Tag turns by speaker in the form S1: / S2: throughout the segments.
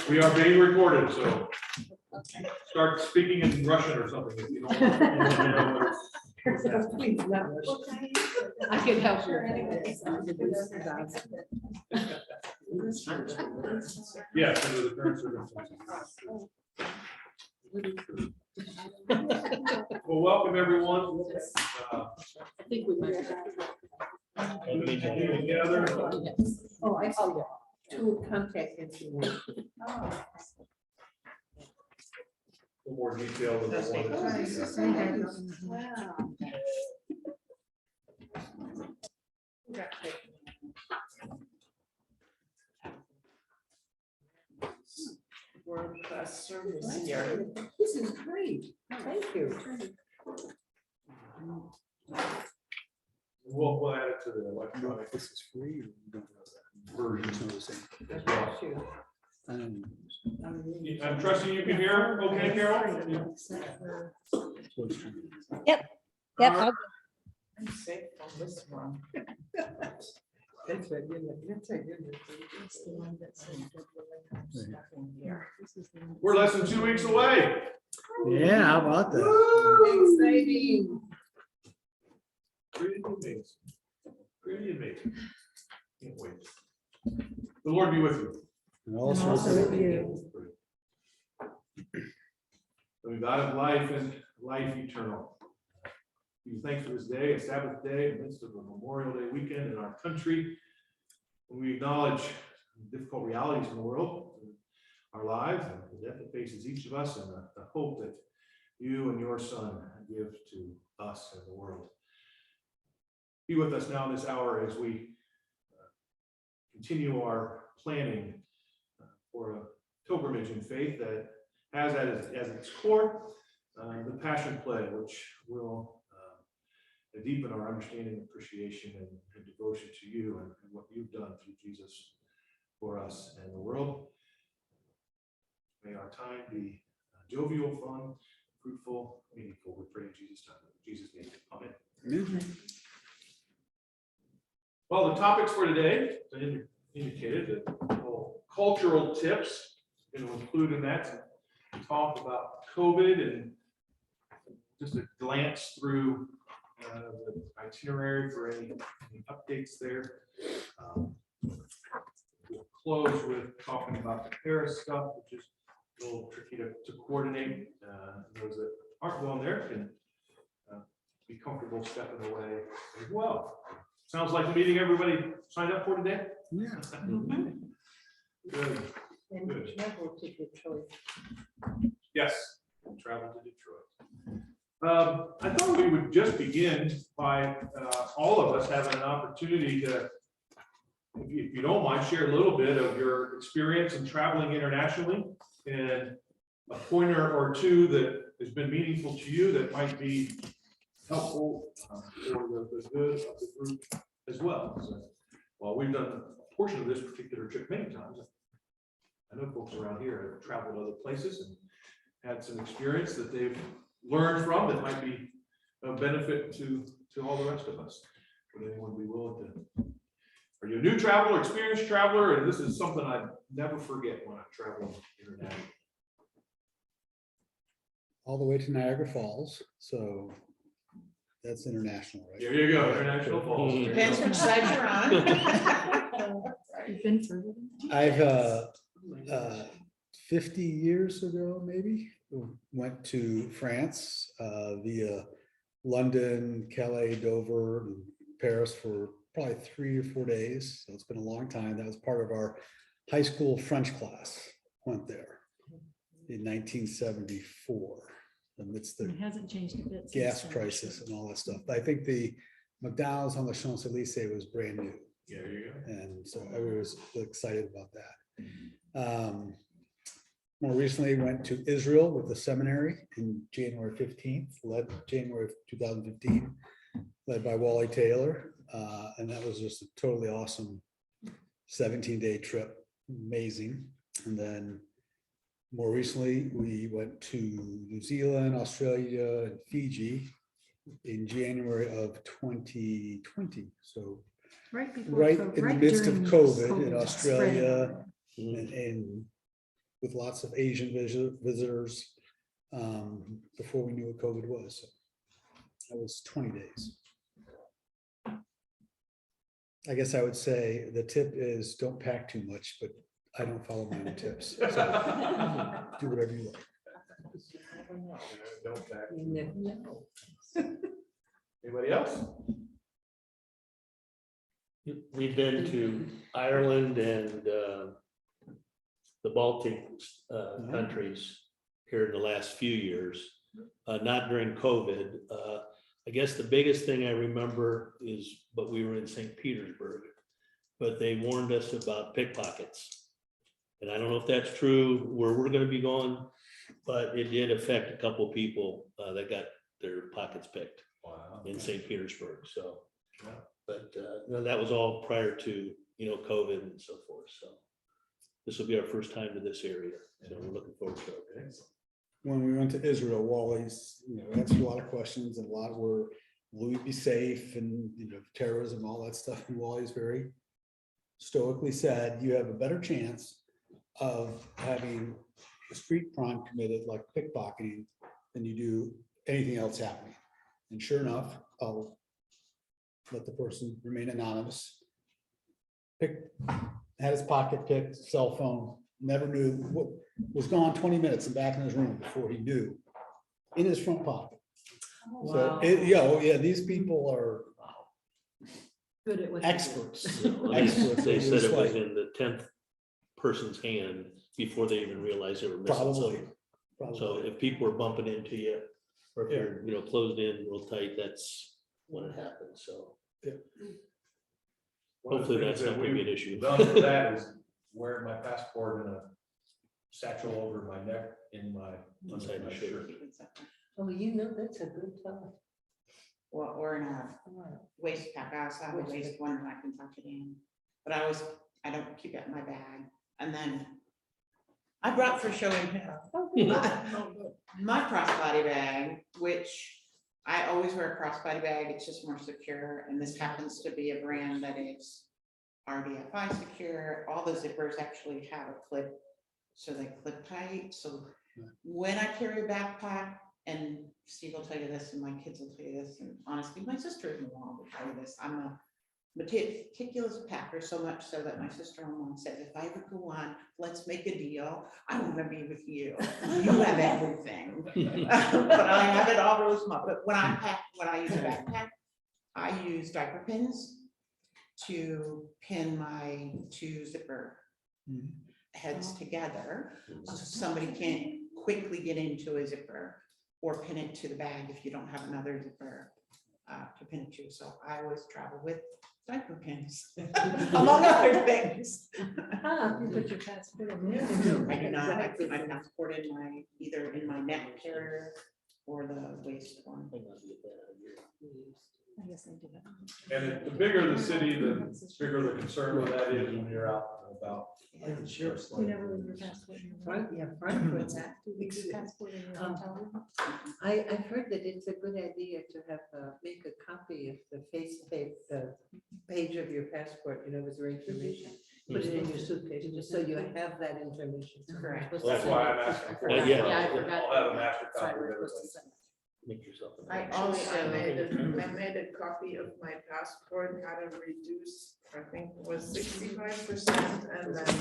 S1: We are being recorded, so start speaking in Russian or something if you don't know.
S2: Please, not I can help you.
S1: Yes, under the current circumstances. Well, welcome everyone.
S2: I think we might.
S1: Together.
S2: Oh, I saw you. To contact information.
S1: More detail than I wanted to see.
S2: World-class service here. This is great. Thank you.
S1: We'll add it to the electronic
S3: This is free.
S1: version.
S2: That's what you-
S1: I'm trusting you can hear, okay, Carol?
S4: Yep, I'll
S2: I'm safe on this one. That's a good one. That's a good one. It's the one that says that we're stuff in here.
S1: We're less than 2 weeks away.
S3: Yeah, how about that?
S2: Exciting.
S1: Pretty amazing. Pretty amazing. Can't wait. The Lord be with you.
S3: And also,
S4: with you.
S1: The God of life and life eternal. Give you thanks for this day, a Sabbath day, in the midst of a Memorial Day weekend in our country. We acknowledge difficult realities in the world, our lives, and the death that faces each of us, and the hope that you and your Son give to us and the world. Be with us now in this hour as we continue our planning for a pilgrimage in faith that has as its core the Passion Play, which will deepen our understanding, appreciation, and devotion to you and what you've done through Jesus for us and the world. May our time be jovial, fun, fruitful, meaningful. We pray in Jesus' time. In Jesus' name, amen. Well, the topics for today, as I indicated, the cultural tips, going to include in that to talk about COVID and just a glance through the itinerary for any updates there. We'll close with talking about the Paris stuff, which is a little tricky to coordinate. Those that aren't going there can be comfortable stepping away as well. Sounds like the meeting everybody signed up for today?
S3: Yeah.
S1: Good.
S2: And
S1: Good.
S2: travel to Detroit.
S1: Yes, travel to Detroit. I thought we would just begin by all of us having an opportunity to, if you don't mind, share a little bit of your experience in traveling internationally and a pointer or two that has been meaningful to you that might be helpful for the good of the group as well. So, while we've done a portion of this particular trip many times, I know folks around here have traveled other places and had some experience that they've learned from that might be of benefit to all the rest of us. Would anyone be willing to? Are you a new traveler, experienced traveler? And this is something I never forget when I travel internationally.
S3: All the way to Niagara Falls, so that's international, right?
S1: Here you go, International Falls.
S2: Depends which side you're on.
S4: You've been through
S3: I've 50 years ago, maybe, went to France via London, Calais, Dover, and Paris for probably 3 or 4 days. So it's been a long time. That was part of our high school French class. Went there in 1974 amidst the
S4: It hasn't changed a bit. since
S3: gas
S4: then.
S3: crisis and all that stuff. I think the McDonald's on the Champs-Élysées was brand new.
S1: Yeah, there you go.
S3: And so everyone was excited about that. More recently went to Israel with the seminary in January 15th, January of 2015, led by Wally Taylor. And that was just a totally awesome 17-day trip. Amazing. And then more recently, we went to New Zealand, Australia, and Fiji in January of 2020. So
S4: Right before
S3: right
S4: COVID,
S3: in the
S4: right
S3: midst of
S4: during
S3: COVID in
S4: spread.
S3: Australia and with lots of Asian visitors, before we knew what COVID was. That was 20 days. I guess I would say the tip is don't pack too much, but I don't follow my own tips. So do whatever you like.
S1: Don't back.
S2: You never know.
S1: Anybody else?
S5: We've been to Ireland and the Baltic countries here in the last few years, not during COVID. I guess the biggest thing I remember is, but we were in St. Petersburg, but they warned us about pickpockets. And I don't know if that's true where we're going to be going, but it did affect a couple people that got their pockets picked in St. Petersburg. So,
S1: Yeah.
S5: but no, that was all prior to, COVID and so forth. So this will be our first time to this area. So we're looking forward to it.
S3: When we went to Israel, Wally's, answered a lot of questions, and a lot were, will we be safe, and terrorism, all that stuff. And Wally's very stoically said, you have a better chance of having a street crime committed like pickpocketing than you do anything else happening. And sure enough, I'll let the person remain anonymous. Had his pocket picked, cell phone, never knew what was gone 20 minutes and back in his room before he knew, in his front pocket. So, these people are
S4: Good at what they do.
S3: experts.
S5: They said it was
S3: like-
S5: in the 10th person's hand before they even realized they were missing something.
S3: Probably.
S5: So if people are bumping into you, or if you're, closed in real tight, that's when it happens. So
S1: One of the
S5: hopefully
S1: things
S5: that's not
S1: that
S5: gonna be an
S1: we've
S5: issue.
S1: done for that is wearing my passport in a satchel over my neck in my
S5: Inside the shirt.
S2: Oh, that's a good thought.
S6: Or in a waist pack. I also have a waist one that I can tuck it in. But I don't keep it in my bag. And then I brought for show and tell my crossbody bag, which I always wear a crossbody bag. It's just more secure. And this happens to be a brand that is RDFI secure. All the zippers actually have a clip, so they clip tight. So when I carry a backpack, and Steve will tell you this, and my kids will tell you this, and honestly, my sister-in-law will tell you this, I'm a meticulous packer, so much so that my sister-in-law said, if I ever go on, let's make a deal, I want to be with you. You have everything. But I have it all really small. But when I use a backpack, I use diaper pins to pin my 2 zipper heads together, so somebody can't quickly get into a zipper or pin it to the bag if you don't have another zipper to pin it to. So I always travel with diaper pins, among other things.
S4: You put your passport in there.
S6: I do not, I put my passport in either in my neck carrier or the waist one.
S4: I guess they do that.
S1: And the bigger the city, the bigger the concern with that is when you're out and about.
S2: Sure.
S4: You never leave your passport in your room.
S2: Frankfurt's
S4: Do you leave your passport in your hotel room?
S2: I've heard that it's a good idea to have, make a copy of the page of your passport, with your information. Put it in your suitcase, just so you have that information.
S6: Correct.
S1: That's why I'm asking for it.
S5: Yeah,
S4: I forgot.
S1: I'll have a master
S4: Sorry,
S1: copy of
S4: we're
S1: everything.
S4: supposed to send it.
S5: Make yourself.
S6: I
S7: Actually,
S6: also,
S7: I made a copy of my passport, had it reduced, I think it was 65%, and then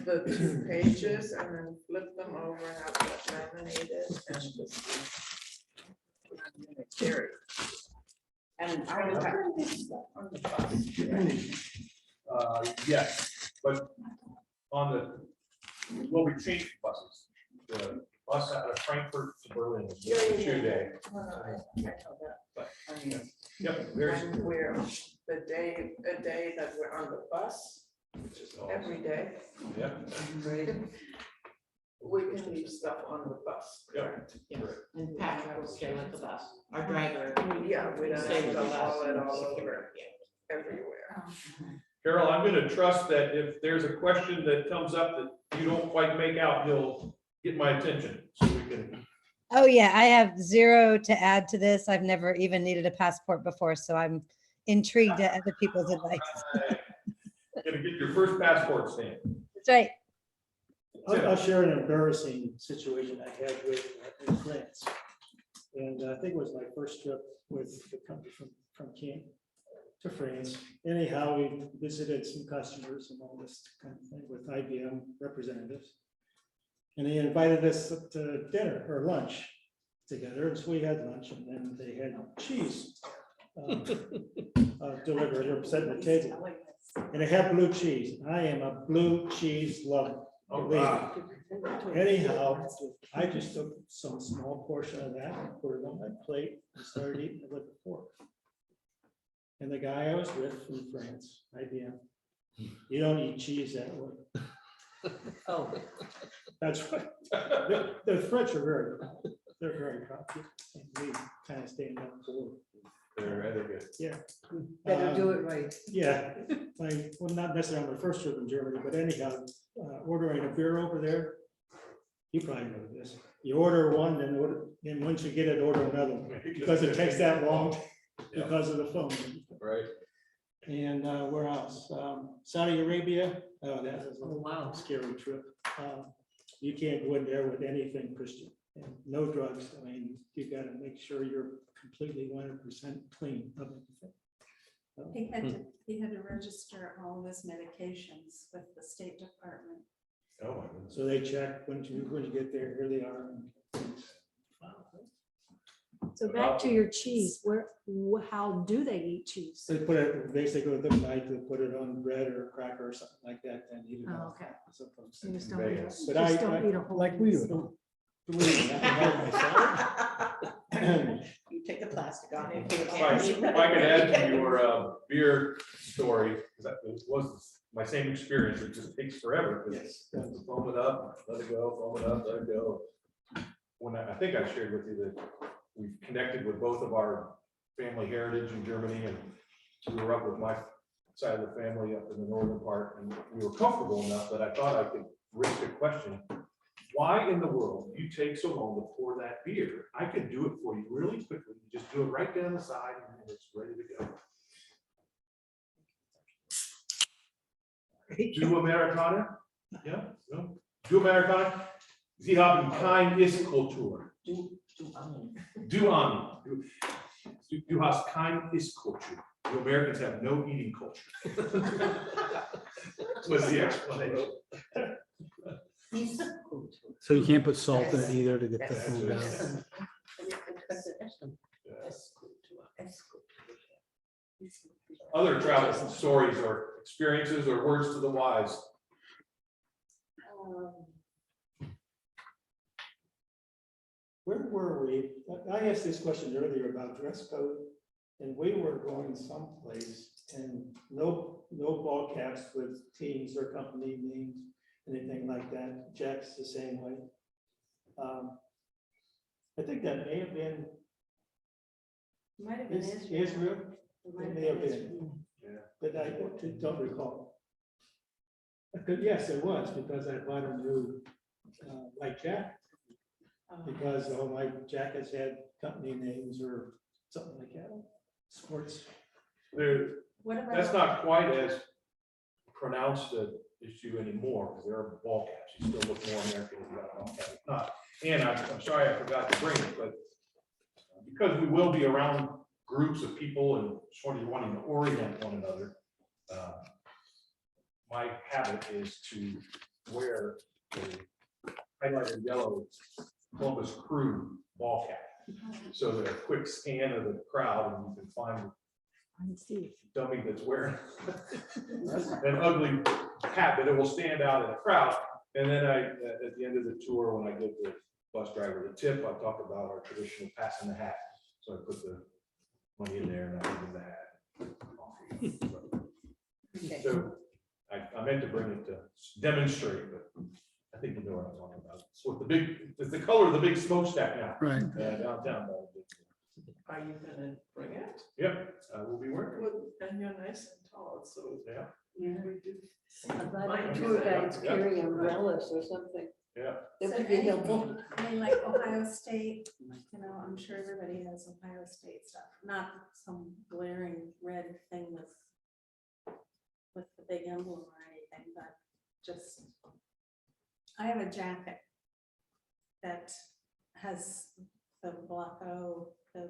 S7: the 2 pages, and then flip them over, have them laminated, and just carry.
S6: and I was
S7: On the bus.
S1: Yes, but on we changed buses. The bus out of Frankfurt to Berlin is just a 2-day. Yep, very
S7: And we're a day that we're on the bus,
S1: which is
S7: every day,
S1: Yep.
S7: we can leave stuff on the bus,
S1: Yep.
S7: correct?
S6: and Patrick will stay with the bus. Our driver.
S7: Yeah, we don't
S6: Stay
S7: have
S6: with
S7: to
S6: the
S7: haul
S6: bus.
S7: it all over everywhere.
S1: Carol, I'm gonna trust that if there's a question that comes up that you don't quite make out, you'll get my attention, so we can.
S8: Oh yeah, I have 0 to add to this. I've never even needed a passport before, so I'm
S4: intrigued at other people's advice.
S1: Gonna get your first passport stamp.
S4: That's right.
S8: I'll share an embarrassing situation I had with in France. And I think it was my first trip with the company from King to France. Anyhow, we visited some customers and all this kind of thing with IBM representatives. And they invited us to dinner or lunch together. And so we had lunch, and then they had cheese delivered or set at the table. And they have blue cheese. I am a blue cheese lover.
S1: Oh,
S8: Believe me.
S1: wow.
S8: Anyhow, I just took some small portion of that and put it on my plate and started eating it with a fork. And the guy I was with from France, IBM, you don't eat cheese that way.
S2: Oh,
S8: That's right. The French are very proud. They're very proud. And we kind of stand up for,
S1: They're rather good.
S8: yeah.
S2: better do it right.
S8: Yeah, like, well, not necessarily on my first trip in Germany, but anyhow, ordering a beer over there, you probably know this. You order one, and once you get it, order another one, because it takes that long because of the phone.
S1: Right.
S8: And where else? Saudi Arabia, oh, that was
S2: Oh, wow.
S8: a scary trip. You can't go in there with anything Christian, and no drugs. I mean, you gotta make sure you're completely 100% clean of everything.
S9: He had to register all of his medications with the State Department.
S1: Oh, my goodness.
S8: So they check when you get there, here they are.
S4: So back to your cheese, how do they eat cheese?
S8: They put it, basically, the night, they put it on bread or a cracker or something like that, and eat it.
S4: Oh,
S8: up.
S4: okay.
S8: Sometimes.
S4: You just don't eat a,
S8: But
S4: just
S8: I-
S4: don't eat a whole.
S3: Like we
S4: piece.
S3: do.
S8: Believe me, I can help myself.
S6: You take the plastic off. and put it
S1: If
S6: in.
S1: I could add to your beer story, because that was my same experience, it just takes forever. 'cause
S8: Yes.
S1: you have to foam it up, let it go, foam it up, let it go. When I think I shared with you that we've connected with both of our family heritage in Germany, and we were up with my side of the family up in the northern part, and we were comfortable enough that I thought I could risk a question. Why in the world do you take so long to pour that beer? I can do it for you really quickly. You just do it right down the side and it's ready to go. Do Americana? Ja, no? Du Americana? Sie haben kein Ist-Kultur. Du Ami. Du hast kein Ist-Kultur. You Americans have no eating culture. Was the explanation.
S3: So you can't put salt in it either to get the
S1: That's
S3: food
S1: it.
S3: down.
S1: Other travel stories or experiences or words to the wise.
S8: Where were we? I asked this question earlier about dress code, and we were going someplace and no ball caps with teams or company names, anything like that. Jack's the same way. I think that may have been
S9: Might have been Israel.
S8: Israel.
S9: It might
S8: It
S9: have
S8: may have
S9: been
S8: been,
S9: Israel.
S8: but I don't recall. Yes, it was, because I bought a new white jacket. Because all my jackets had company names or something like that, sports.
S9: What
S1: That's
S9: about,
S1: not quite as pronounced an issue anymore, because there are ball caps. You still look more American if you got a ball cap. If not, and I'm sorry I forgot to bring it, but because we will be around groups of people and sort of wanting to orient one another, my habit is to wear a highlighted yellow Columbus Crew ball cap. So that a quick scan of the crowd and you can find the dummy that's wearing an ugly hat, but it will stand out in the crowd. And then at the end of the tour, when I give the bus driver the tip, I talk about our traditional passing the hat. So I put the money in there and I give him the hat. So I meant to bring it to demonstrate, but I think you know what I'm talking about. So it's the color of the big smokestack now.
S3: Right.
S1: Downtown.
S7: Are you gonna bring it?
S1: Yep, I will be wearing it.
S7: And you're nice and tall, so
S1: Yeah.
S7: we do.
S2: A lot of tour guides carry umbrellas or something.
S1: Yeah.
S2: That
S9: So
S2: would be
S9: any-
S2: helpful.
S9: I mean, like Ohio State, you know, I'm sure everybody has Ohio State stuff, not some glaring red thing with the big emblem or anything, but just, I have a jacket that has the block O, the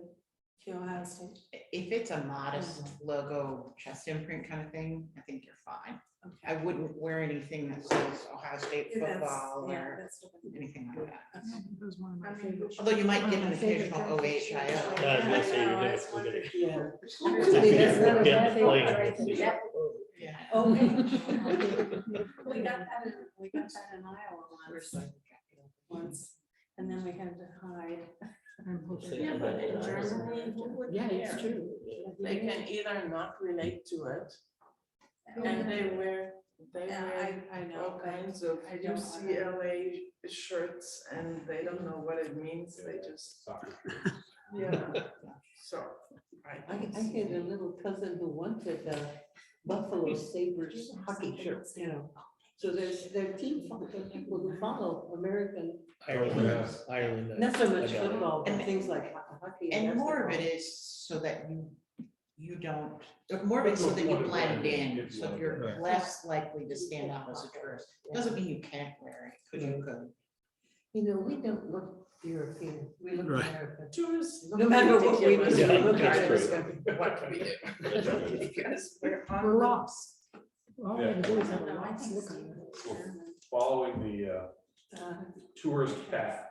S9: Ohio State.
S6: If it's a modest logo chest imprint kind of thing, I think you're fine. I
S9: Okay.
S6: wouldn't wear anything that says Ohio State
S9: Yeah, that's-
S6: football
S9: yeah,
S6: or
S9: that's different.
S6: anything like that.
S4: That was one of my
S9: I mean,
S4: favorite.
S6: Although you might
S4: One
S6: get
S4: of
S6: an
S4: my favorite
S6: occasional
S4: graphics.
S6: OHIO.
S5: I was gonna say,
S9: I know,
S5: you're
S9: I
S5: gonna,
S9: was
S5: we're gonna.
S9: wondering.
S2: Yeah.
S5: Get
S2: That's
S5: the
S2: not a
S5: plane
S2: bad
S5: and
S2: thing.
S5: see.
S2: Yeah.
S6: Yeah.
S9: Oh, we got that in Iowa once, and then we had to hide.
S7: Yeah, but in Germany, who would
S4: Yeah, it's
S7: care?
S4: true.
S7: They can either not relate to it,
S9: Yeah.
S7: and they wear
S9: Yeah, I know.
S7: all kinds of
S9: I don't wanna-
S7: UCLA shirts, and they don't know what it means, they just,
S1: Soccer.
S7: yeah, so.
S2: I had a little cousin who wanted Buffalo Sabres hockey shirts, you know. So there are people who follow American,
S5: Ireland, Ireland.
S2: not so much
S5: I got it.
S2: football, but
S6: And-
S2: things like hockey.
S6: And more of it
S2: basketball.
S6: is so that you don't, more of it so that you blend in, so you're
S5: Right.
S6: less likely to stand out as a tourist. Doesn't mean you can't wear it, because you could.
S2: You know, we don't look European, we look
S3: Right.
S2: American.
S7: Tourists.
S2: No matter what we
S7: ridiculous
S2: do,
S5: we look
S7: regardless
S5: American.
S7: of What we do. Because we're on.
S4: We're
S7: the-
S4: rocks. All we have to do is have a
S9: No, I
S4: rocks
S9: think
S4: look
S9: Steve
S4: on it.
S9: was German.
S1: Following the tourist path.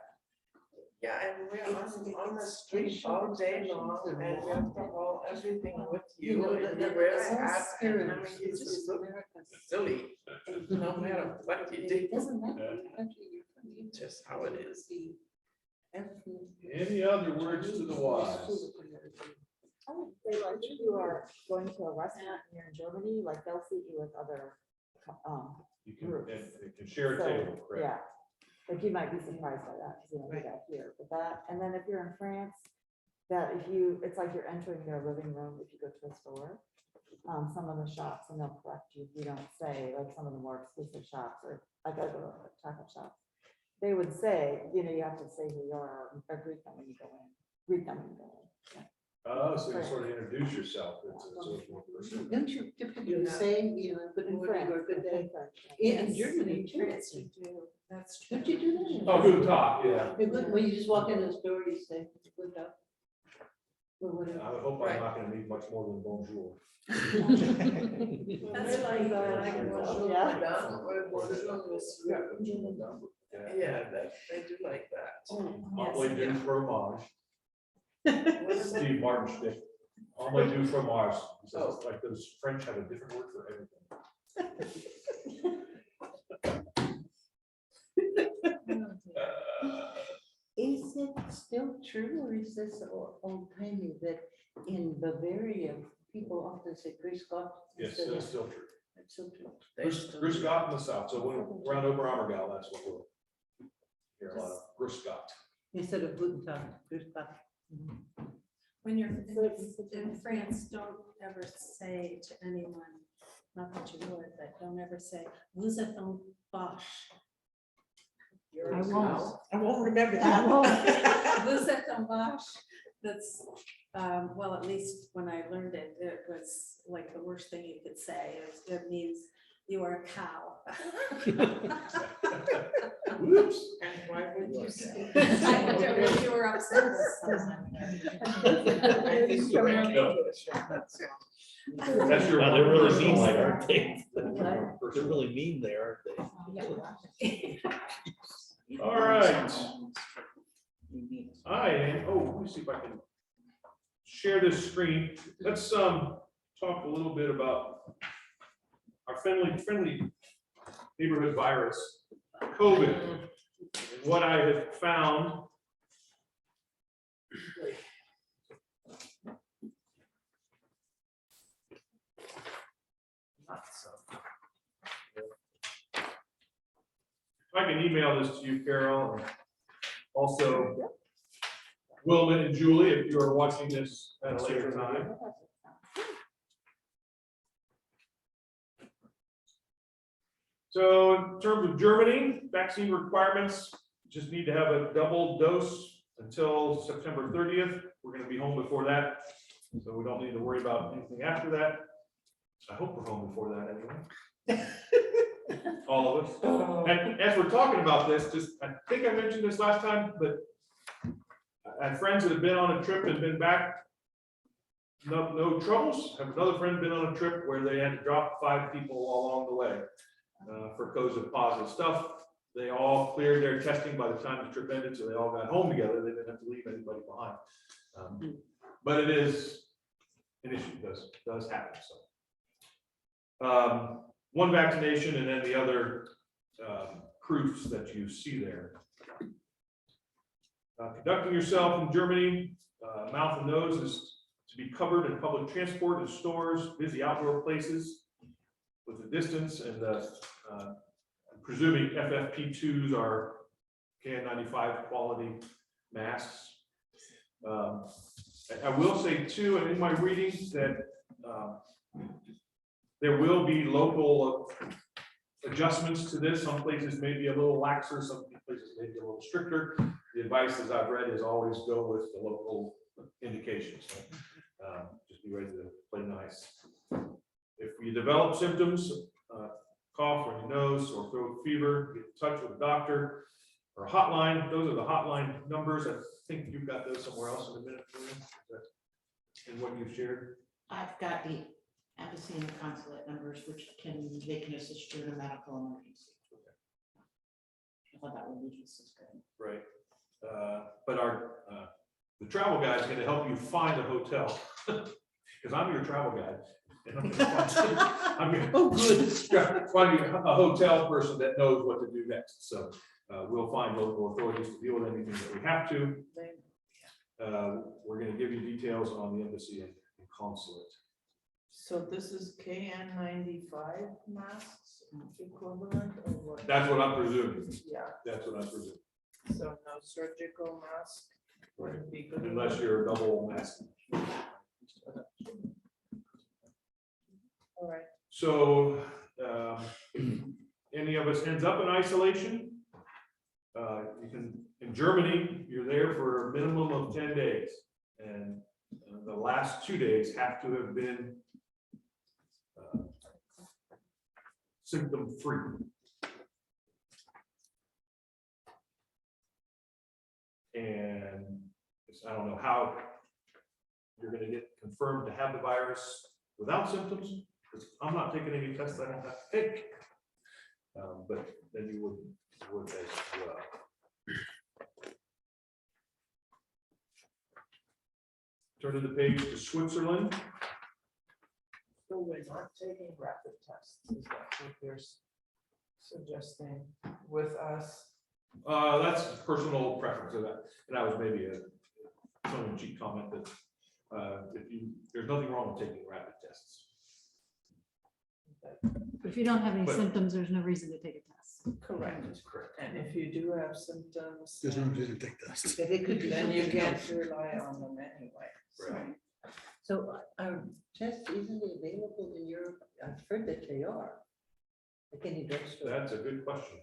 S7: Yeah, and we're on the street all day long, and we have to haul everything with
S2: You
S7: you,
S2: know,
S7: and
S2: the
S7: you wear a
S2: whole
S7: hat,
S2: spirit
S7: and I
S2: of
S7: mean, you
S2: this
S7: just
S2: is
S7: look
S2: America.
S7: silly, no matter what you
S2: It
S7: do,
S2: doesn't matter what country you're from. you
S7: just how it is.
S2: see everything.
S1: Any other words to the wise?
S10: I would say like if you are going to a restaurant and you're in Germany, like they'll seat you with other,
S1: You can, and you can share a
S10: so,
S1: table, correct?
S10: yeah. Like you might be surprised by that, because you don't do
S6: Right.
S10: that here, but that, and then if you're in France, that if you, it's like you're entering their living room if you go to a store. Some of the shops, and they'll correct you if you don't say, like some of the more exclusive shops, or like I go to chocolate shops. They would say, you know, you have to say who you are, or greet them when you go in, greet them when you go in.
S1: Oh, so you sort of introduce yourself. It's a more personal.
S2: Don't you typically say, you know, good
S10: In
S2: morning
S10: France,
S2: or good day?
S10: in France, yeah.
S2: In
S9: Yes,
S2: Germany
S9: in
S2: too.
S9: France you do, that's true.
S2: Don't you do that?
S1: Oh, good talk, yeah.
S2: When you just walk in the store, you say, good up. Or
S1: I
S2: whatever.
S1: would hope I'm not gonna need much more than bonjour.
S9: That's
S7: We're
S9: like,
S7: bonjour,
S10: yeah.
S7: madame, or bonjour, monsieur.
S1: Yeah.
S7: Yeah, they do like that.
S1: Omelette du fromage.
S7: What is it?
S1: Steve Martin shtick. Omelette du fromage. He says
S7: Oh.
S1: it's like those French have a different word for everything.
S2: Is it still true, or is this old timey that in Bavaria, people often say Grüß Gott?
S1: Yes,
S2: instead
S1: that's
S2: of-
S1: still true.
S2: That's so true.
S1: Grüß Gott in the south. So when around Oberammergau, that's what we'll hear a lot of. Grüß Gott.
S2: Instead of Guten Tag, Grüß Gott.
S9: when you're in France, don't ever say to anyone, not that you would, but don't ever say, vous êtes un Bosch.
S4: I won't.
S6: I won't remember
S4: I won't.
S6: that.
S9: Vous êtes un Bosch, that's, well, at least when I learned it, it was like the worst thing you could say. It means you are a cow.
S1: Whoops.
S7: And why would you say?
S9: I don't know if you were upset with someone.
S7: I think you're in English, that's all.
S1: That's your.
S5: Wow, they're really mean there, aren't they?
S1: Personal.
S5: They're really mean there, aren't they?
S1: All right. I am, let me see if I can share this screen. Let's talk a little bit about our friendly neighborhood virus, COVID. And what I have found. I can email this to you, Carol, and also Wilman and Julie, if you are watching this at a later time. So in terms of Germany, vaccine requirements, just need to have a double dose until September 30th. We're gonna be home before that, so we don't need to worry about anything after that. I hope we're home before that anyway. All of us. And as we're talking about this, I think I mentioned this last time, but I have friends that have been on a trip and been back. No troubles. I have another friend been on a trip where they had to drop 5 people along the way for COVID positive stuff. They all cleared their testing by the time the trip ended, so they all got home together. They didn't have to leave anybody behind. But it is an issue, does happen. So one vaccination and then the other proofs that you see there. Conducting yourself in Germany, mouth and nose is to be covered in public transport and stores, busy outdoor places with the distance, and I'm presuming FFP2s are KN95 quality masks. I will say too, and in my readings that there will be local adjustments to this. Some places may be a little laxer, some places may be a little stricter. The advice, as I've read, is always go with the local indications. So, just be ready to play nice. If you develop symptoms, cough, runny nose, or throat fever, get in touch with a doctor or a hotline. Those are the hotline numbers. I think you've got those somewhere else in a minute. And what you've shared.
S6: I've got the embassy and consulate numbers, which they can assist you in a medical emergency. I thought that would be just as good.
S1: Right. But the travel guide is going to help you find a hotel, because I'm your travel guide. And I'm going to find you a hotel person that knows what to do next. So we'll find local authorities to deal with anything that we have to. We're going to give you details on the embassy and consulate.
S7: So this is KN95 masks equivalent or what?
S1: That's what I'm presuming.
S7: Yeah,
S1: That's what I'm presuming.
S7: so no surgical mask wouldn't be good.
S1: Unless you're a double mask.
S7: All right.
S1: So any of us ends up in isolation, you can, in Germany, you're there for a minimum of 10 days. And the last 2 days have to have been symptom-free. And I don't know how you're going to get confirmed to have the virus without symptoms, because I'm not taking any tests I don't have to take. But then you would as well. Turn to the page to Switzerland.
S7: So we're not taking rapid tests, is that what they're suggesting with us?
S1: That's personal preference, and that was maybe a tongue-in-cheek comment that there's nothing wrong with taking rapid tests.
S4: If you don't have any
S1: But-
S4: symptoms, there's no reason to take a test.
S7: Correct.
S1: That's correct.
S7: And if you do have symptoms,
S3: There's no reason to take this.
S2: But it could be
S7: then you
S2: something
S7: can't
S2: else.
S7: rely on them anyway. So
S1: Right.
S2: So are tests easily available in Europe? I've heard that they are. Like any drugstore,
S1: That's a good question.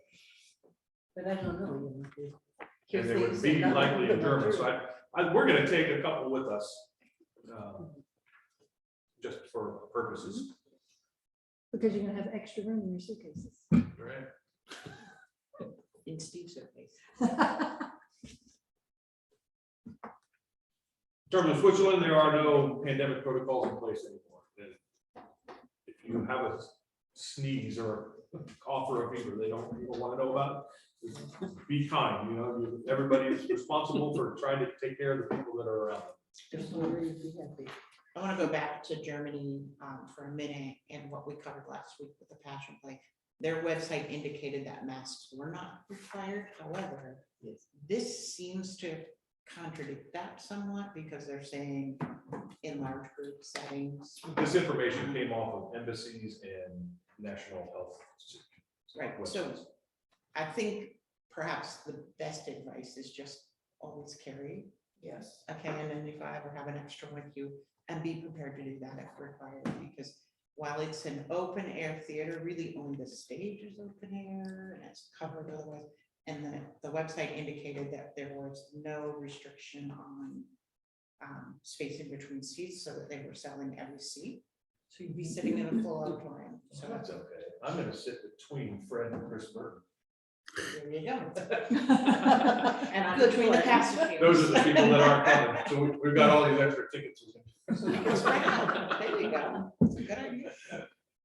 S2: but I don't know. You know,
S1: And they would
S2: things
S1: be
S2: that not
S1: likely in
S2: available
S1: German,
S2: too.
S1: so we're gonna take a couple with us. Just for purposes,
S4: Because you're gonna have extra room in your suitcases.
S1: right?
S6: In Steve's case.
S1: In terms of Switzerland, there are no pandemic protocols in place anymore. And if you have a sneeze or cough or a fever, people want to know about it. Be kind, everybody is responsible for trying to take care of the people that are around them.
S2: Just worry if you have the-
S6: I want to go back to Germany for a minute and what we covered last week with the Passion Play. Their website indicated that masks were not required. However, this seems to contradict that somewhat because they're saying in large group settings.
S1: This information came off of embassies and national health.
S6: Right, so I think perhaps the best advice is just always carry
S7: yes,
S6: a KN95 or have an extra with you and be prepared to do that if required, because while it's an open air theater, really only the stage is open air and it's covered otherwise. And the website indicated that there was no restriction on space in between seats, so that they were selling every seat. So you'd be sitting in a full auditorium.
S1: So that's okay. I'm gonna sit between Fred and Chris Burton.
S6: There you go. And I'm between the passengers.
S1: Those are the people that aren't coming. So we've got all these extra tickets.
S6: There you go. It's a good idea.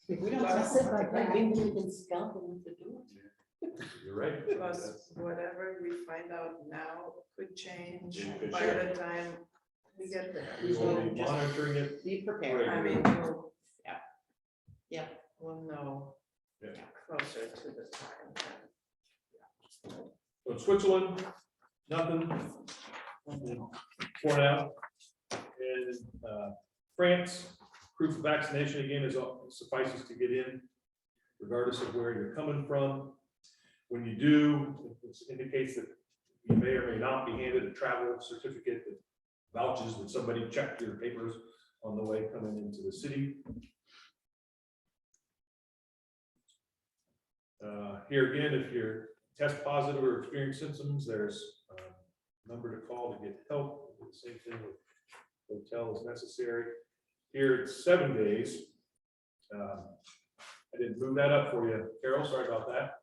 S6: We don't
S2: Well,
S6: sell
S2: like that,
S6: it.
S2: maybe we can scalp them to do it.
S1: You're right.
S7: Plus, whatever we find out now could change
S1: It could
S7: by
S1: change.
S7: the time we get there.
S1: We will be monitoring it.
S6: Be prepared.
S7: I mean,
S6: Yeah.
S7: we'll know
S1: Yeah.
S7: closer to the time.
S1: So in Switzerland, nothing for now. And France, proof of vaccination again is suffices to get in, regardless of where you're coming from. When you do, it indicates that you may or may not be handed a travel certificate that vouches that somebody checked your papers on the way coming into the city. Here again, if you're test positive or experience symptoms, there's a number to call to get help. The same thing with hotel is necessary. Here it's 7 days. I didn't move that up for you, Carol, sorry about that.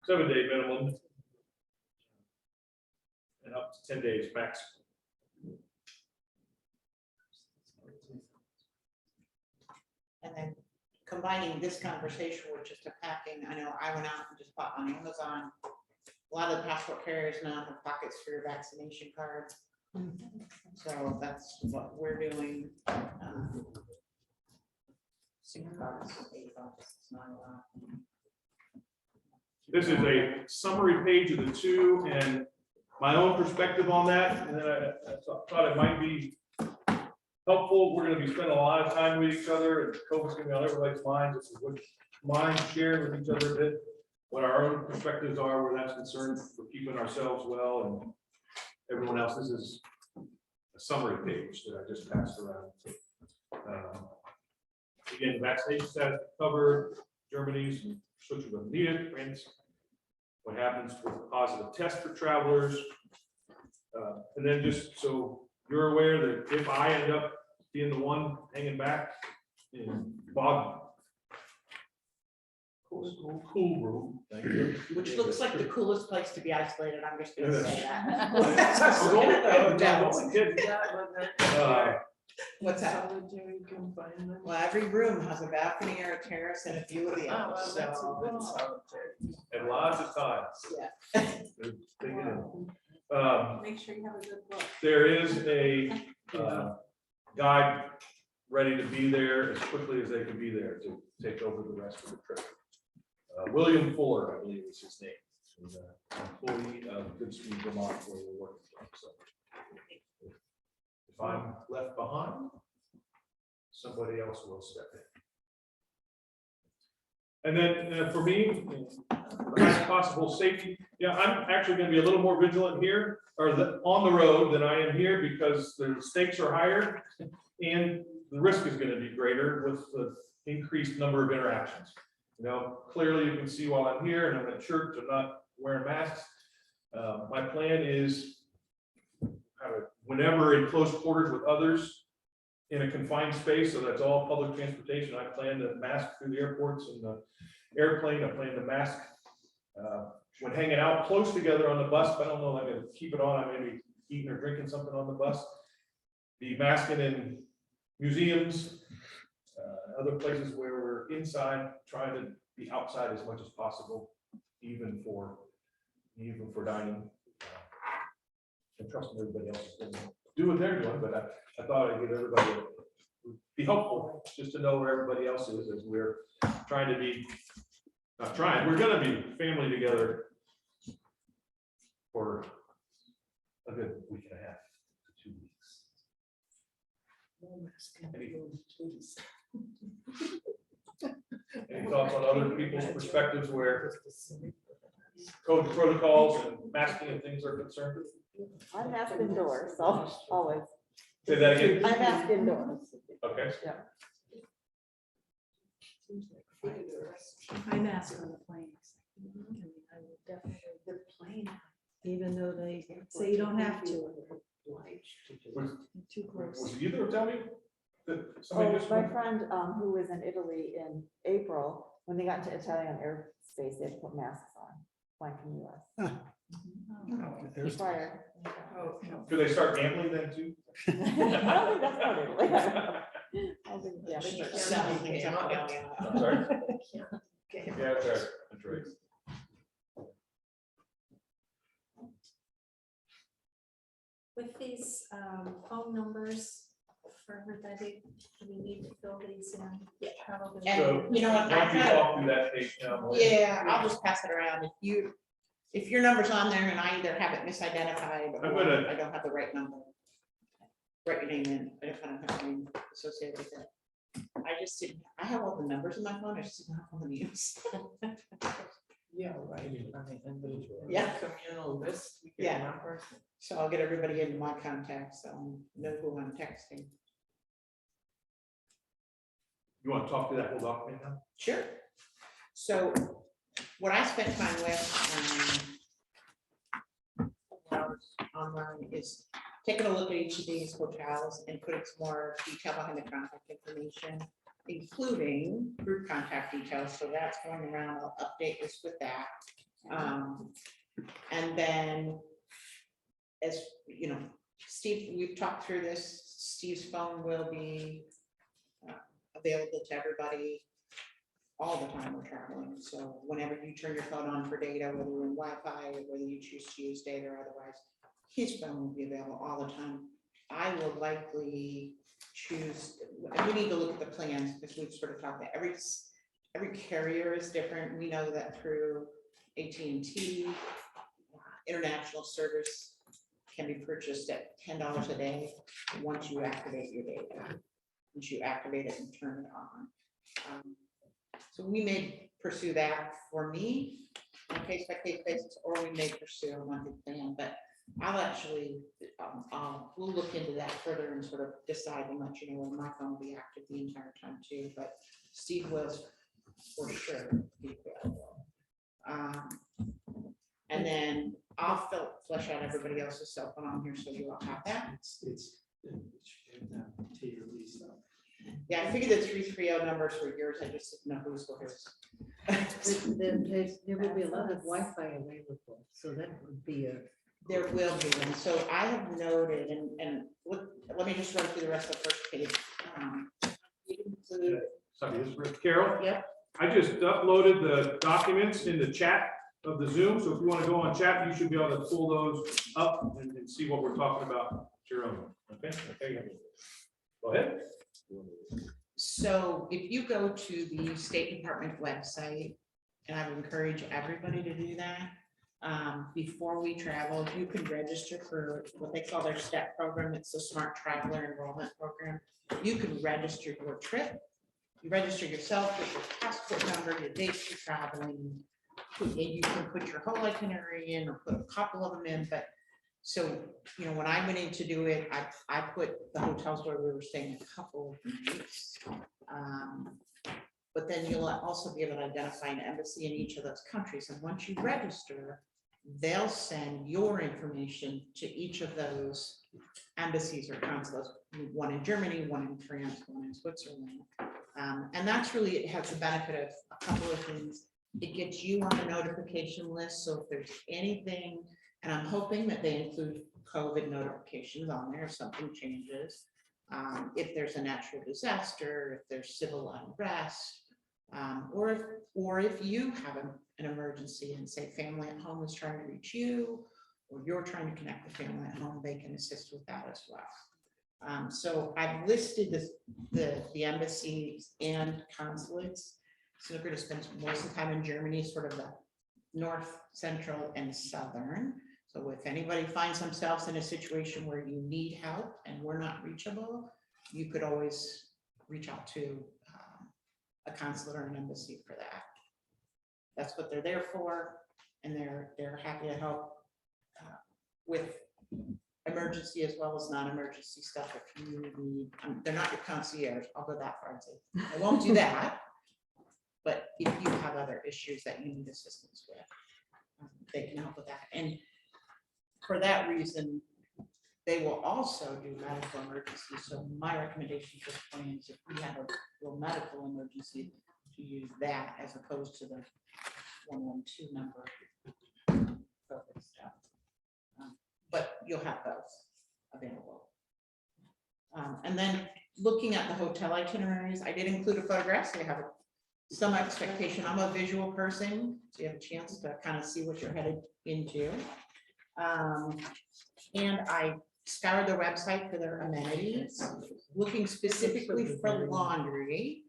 S1: 7-day minimum and up to 10 days max.
S6: And then combining this conversation with just a packing, I know I went out and just bought on Amazon. A lot of the passport carriers now have pockets for your vaccination cards. So that's what we're doing. $6, $8, it's not a lot.
S1: This is a summary page of the two and my own perspective on that. And then I thought it might be helpful. We're going to be spending a lot of time with each other, and COVID's going to be on everybody's minds. This is what minds share with each other a bit, what our own perspectives are, where that's concerned, for keeping ourselves well and everyone else. This is a summary page that I just passed around. Again, vaccination status covered. Germany's and Switzerland needed. France, what happens with a positive test for travelers. And then just so you're aware that if I end up being the one hanging back in Bob cool room, thank you.
S6: Which looks like the coolest place to be isolated, I'm just gonna say that.
S1: Don't kid.
S6: What's that?
S7: Solitary confinement.
S6: Well, every room has a balcony or a terrace and a view of the
S7: Oh, well,
S6: house,
S7: that's a
S6: so.
S7: good solitary.
S1: And lots of time.
S6: Yeah.
S1: They're taking it.
S9: Make sure you have a good book.
S1: There is a guide ready to be there as quickly as they can be there to take over the rest of the trip. William Fuller, I believe is his name. He's an employee of Goodspeed, Vermont, where we're working from. So if I'm left behind, somebody else will step in. And then for me, the highest possible safety. Yeah, I'm actually going to be a little more vigilant here or on the road than I am here, because the stakes are higher and the risk is going to be greater with the increased number of interactions. You know, clearly you can see while I'm here and I'm at church, I'm not wearing masks. My plan is whenever in close quarters with others in a confined space, so that's all public transportation, I plan to mask through the airports and the airplane. I plan to mask when hanging out close together on the bus. But I don't know if I'm going to keep it on. I may be eating or drinking something on the bus. Be masking in museums, other places where we're inside, trying to be outside as much as possible, even for dining. And trusting everybody else is going to do what they're doing, but I thought I'd give everybody be helpful just to know where everybody else is as we're trying to be, not trying, we're going to be family together for a good week and a half to 2 weeks. Any thoughts on other people's perspectives where code protocols and masking and things are concerned?
S10: I'm masked indoors, so always.
S1: Say that again.
S10: I'm asked indoors.
S1: Okay.
S10: Yeah.
S4: I'm asking on the planes. I would definitely,
S2: The plane.
S4: even though they say you don't have to.
S1: Was,
S4: Too close.
S1: was either tell me that somebody
S10: Oh,
S1: just
S10: my
S1: went?
S10: friend, who was in Italy in April, when they got into Italian airspace, they had to put masks on, flying from the US.
S3: There's-
S10: Prior.
S7: Oh,
S1: Do they start gambling then too?
S10: I don't think that's part of it. I don't think- yeah.
S6: Just start selling things up and down the aisle.
S1: I'm sorry.
S7: okay.
S1: Yeah, that's right. That's right.
S9: With these phone numbers for everybody, do we need to fill these in?
S6: Yeah.
S9: Probably.
S6: And you know what,
S1: Why don't you
S6: I
S1: walk through that page now?
S6: yeah, I'll just pass it around. If your number's on there and I either have it misidentified
S1: I'm
S6: or
S1: gonna-
S6: I don't have the right number, write your name in, if I don't have a name associated with it. I have all the numbers in my phone, I just didn't have all the names.
S7: Yeah, right. I mean, and the
S6: Yeah.
S7: communal list. we get
S6: Yeah.
S7: numbers.
S6: So I'll get everybody into my contacts, so I know who I'm texting.
S1: You want to talk to that whole document now?
S6: Sure. So what I spent time with, when I was online is taking a look at each of these hotels and putting some more detail behind the contact information, including group contact details. So that's going around. I'll update this with that. And then, as you know, Steve, we've talked through this. Steve's phone will be available to everybody all the time we're traveling. So whenever you turn your phone on for data, whether you're in Wi-Fi or whether you choose to use data or otherwise, his phone will be available all the time. I will likely choose, we need to look at the plans because we've sort of talked that every carrier is different. We know that through AT&T, international service can be purchased at $10 a day once you activate your data. Once you activate it and turn it on. So we may pursue that for me on a case-by-case basis, or we may pursue a monthly plan, but I'll actually, we'll look into that further and sort of decide and let you know when my phone will be active the entire time too, but Steve will for sure be available. And then I'll flesh out everybody else's cell phone on here, so you all have that. Yeah, I figured the 330 numbers were yours, I just didn't know whose was.
S2: There will be a lot of Wi-Fi available, so that would be a.
S6: There will be, and so I have noted, and let me just run through the rest of the first page. You include-
S1: Sorry, this is for Carol.
S2: Yep.
S1: I just uploaded the documents in the chat of the Zoom, so if you want to go on chat, you should be able to pull those up and see what we're talking about at your own. Okay, okay. Go ahead.
S6: So if you go to the State Department website, and I would encourage everybody to do that, before we travel, you can register for what they call their STEP program. It's the Smart Traveler Enrollment Program. You can register your trip. You register yourself with your passport number, your dates you're traveling. And you can put your whole itinerary in or put a couple of them in, but so, you know, when I went in to do it, I put the hotels where we were staying a couple of nights. But then you'll also be able to identify an embassy in each of those countries. And once you register, they'll send your information to each of those embassies or consulates, one in Germany, one in France, one in Switzerland. And that's really, it has the benefit of a couple of things. It gets you on the notification list. So if there's anything, and I'm hoping that they include COVID notifications on there if something changes. If there's a natural disaster, if there's civil unrest, or if you have an emergency and say family at home is trying to reach you, or you're trying to connect the family at home, they can assist with that as well. So I've listed the embassies and consulates. So we're going to spend most of the time in Germany, sort of the north, central, and southern. So if anybody finds themselves in a situation where you need help and we're not reachable, you could always reach out to a consulate or an embassy for that. That's what they're there for, and they're happy to help with emergency as well as non-emergency stuff if you need, they're not your concierge, I'll go that far and say, I won't do that. But if you have other issues that you need assistance with, they can help with that. And for that reason, they will also do medical emergencies. So my recommendation at this point is if we have a real medical emergency, to use that as opposed to the 112 number. for this stuff. But you'll have those available. And then looking at the hotel itineraries, I did include a photograph, so you have some expectation. I'm a visual person, so you have a chance to kind of see what you're headed into. And I scoured their website for their amenities, looking specifically for laundry,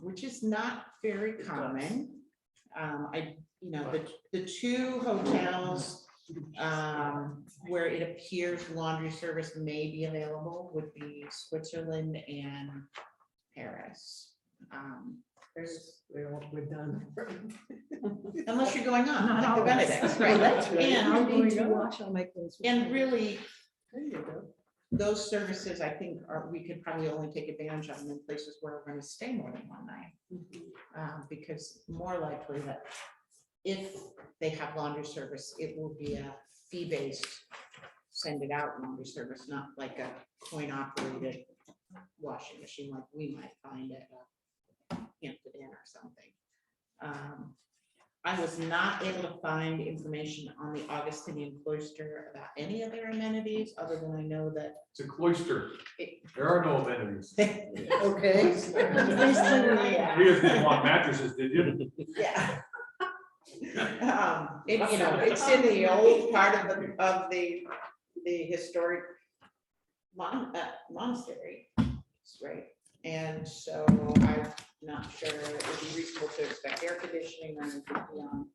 S6: which is not very common. The two hotels where it appears laundry service may be available would be Switzerland and Paris.
S2: We're done.
S6: Unless you're going on,
S4: Not
S6: like the
S4: always.
S6: Benedicts,
S2: Well,
S6: right?
S2: that's right.
S4: I
S6: And,
S4: need to watch, I'll make those.
S6: and really,
S2: There you go.
S6: those services, I think, we could probably only take advantage of them in places where we're gonna stay more than one night. Because more likely that if they have laundry service, it will be a fee-based, send it out laundry service, not like a coin-operated washing machine like we might find at Hampton Inn or something. I was not able to find information on the Augustinian cloister about any of their amenities, other than I know that
S1: It's a cloister. There are no amenities.
S2: Okay.
S1: You guys didn't want mattresses, did you?
S6: Yeah. It's in the old part of the historic monastery, right? And so I'm not sure it would be reasonable to expect air conditioning or anything beyond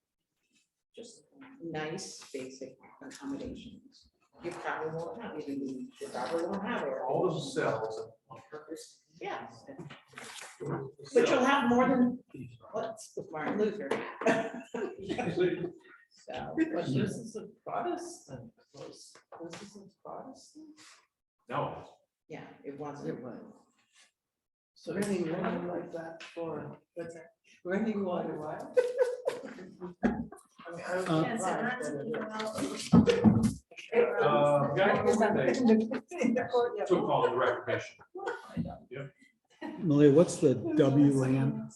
S6: just nice basic accommodations. You probably won't have even, you probably won't have air.
S1: All themselves on purpose.
S6: Yeah, but you'll have more than what's Martin Luther had. So,
S7: But this is a Protestant place. This isn't Protestant.
S1: No.
S6: yeah, it wasn't.
S7: So running water like that for, what's that? Running water, what? I mean, I was
S9: Yeah, so
S7: surprised
S9: that's
S7: that it is.
S1: Took all the recognition.
S3: Malia, what's the WLAN?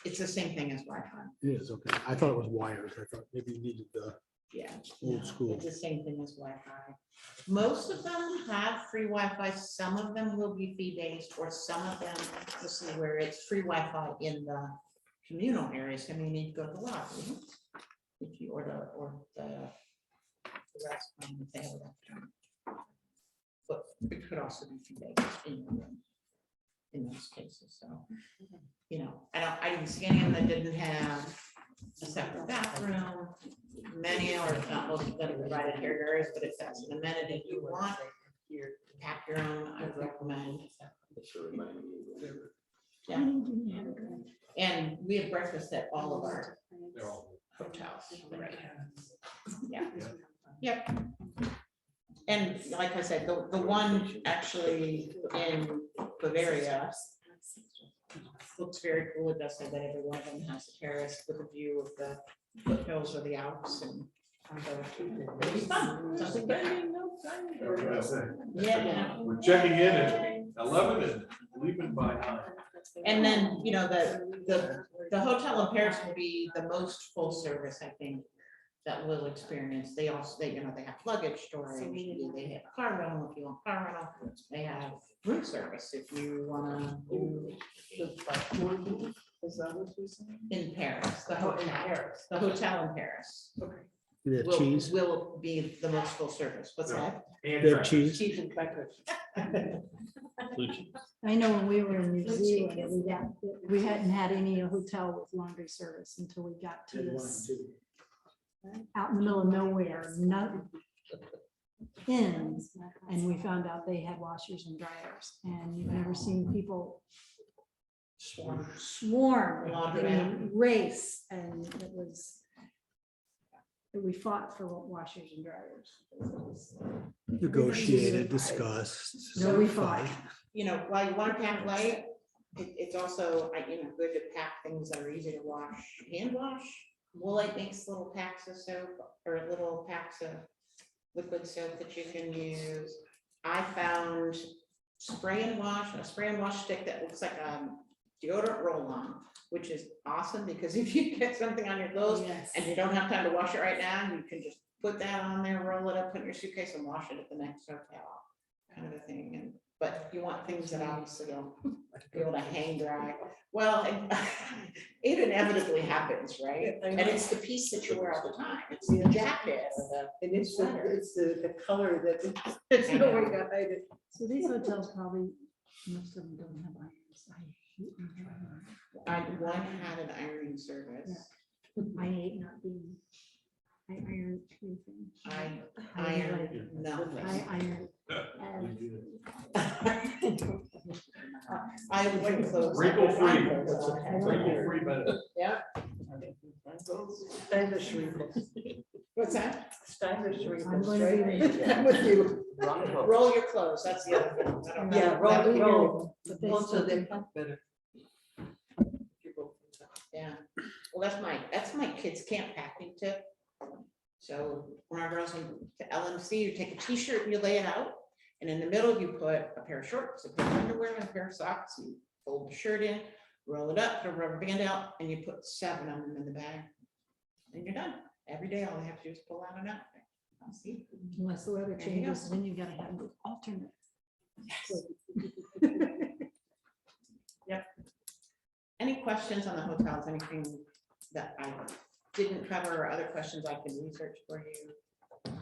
S6: It's the same thing as Wi-Fi.
S3: It is, okay. I thought it was wired. I thought maybe you needed the
S6: Yeah.
S3: old school.
S6: It's the same thing as Wi-Fi. Most of them have free Wi-Fi. Some of them will be fee-based, or some of them, this is where it's free Wi-Fi in the communal areas, and you need to go to the lobby. If you, or the rest, if they have it. But it could also be fee-based in the room in those cases, so, I didn't see any of them that didn't have a separate bathroom. Many or if not most of them provided hair dryers, but if that's an amenity you want, pack your own, I would recommend. Yeah, and we have breakfast at all of our
S1: They're all.
S6: hotels, right? Yeah, yep. And like I said, the one actually in Bavaria looks very cool. It does say that every one of them has a terrace with a view of the foothills or the Alps, and it's fun. Something different. Yeah.
S1: We're checking in at 11 and leaving by 9.
S6: And then, the hotel in Paris will be the most full service, I think, that we'll experience. They also, they have luggage storage, they have car rental if you want car rental, they have room service if you wanna do
S7: Is that what you're saying?
S6: in Paris, the
S7: Oh, in
S6: hotel,
S7: Paris.
S6: the hotel in Paris.
S3: They have
S6: will-
S3: cheese.
S6: Will be the most full service. What's that?
S3: They have cheese.
S7: Cheese and crackers.
S4: I know when we were in New Zealand, we hadn't had any hotel with laundry service until we got to this out in the middle of nowhere, no inns, and we found out they had washers and dryers, and you've never seen people swarm
S6: Laundry
S4: and race, and it was we fought for washers and dryers.
S3: Negotiated, discussed.
S4: No, we fought.
S6: You know, while you want to pack light, it's also, you know, good to pack things that are easy to wash, hand wash. Woolite makes little packs of soap or little packs of liquid soap that you can use. I found a spray and wash stick that looks like a deodorant roll-on, which is awesome because if you get something on your clothes
S4: Yes.
S6: and you don't have time to wash it right now, you can just put that on there, roll it up, put it in your suitcase and wash it at the next hotel, kind of a thing. And but you want things that obviously don't be able to hang dry. Well, it inevitably happens, right? And it's the piece that you wear all the time. It's the jacket or the.
S2: And it's the color that, there's no way to hide it.
S4: So these hotels probably, most of them don't have irons. I hate irons.
S6: One had an ironing service.
S4: I hate not being, I iron everything.
S6: I
S4: iron
S6: ironed nothing.
S4: I iron.
S6: I wouldn't close.
S1: Wrinkle free.
S6: Okay.
S1: Free benefit.
S6: Yeah,
S2: Stylish wrinkles.
S6: what's that?
S2: Stylish
S4: I'm
S2: wrinkles,
S4: going to be
S2: right?
S4: there.
S2: I'm with you.
S6: Roll your clothes, that's the other thing. I don't know.
S2: Yeah, roll.
S4: But they
S2: Also,
S4: still
S2: they
S4: do.
S2: pump better.
S6: Yeah, well, that's my kids' camp packing tip. So when our girls went to LMC, you take a t-shirt and you lay it out. And in the middle, you put a pair of shorts, a pair of underwear, and a pair of socks. You fold the shirt in, roll it up, put a rubber band out, and you put 7 of them in the bag. And you're done. Every day, all they have to do is pull out an outfit. I'll see.
S4: Unless the weather
S6: There you go.
S4: changes, then you gotta have an alternate.
S6: Yep. Any questions on the hotels? Anything that I didn't cover or other questions I can research for you?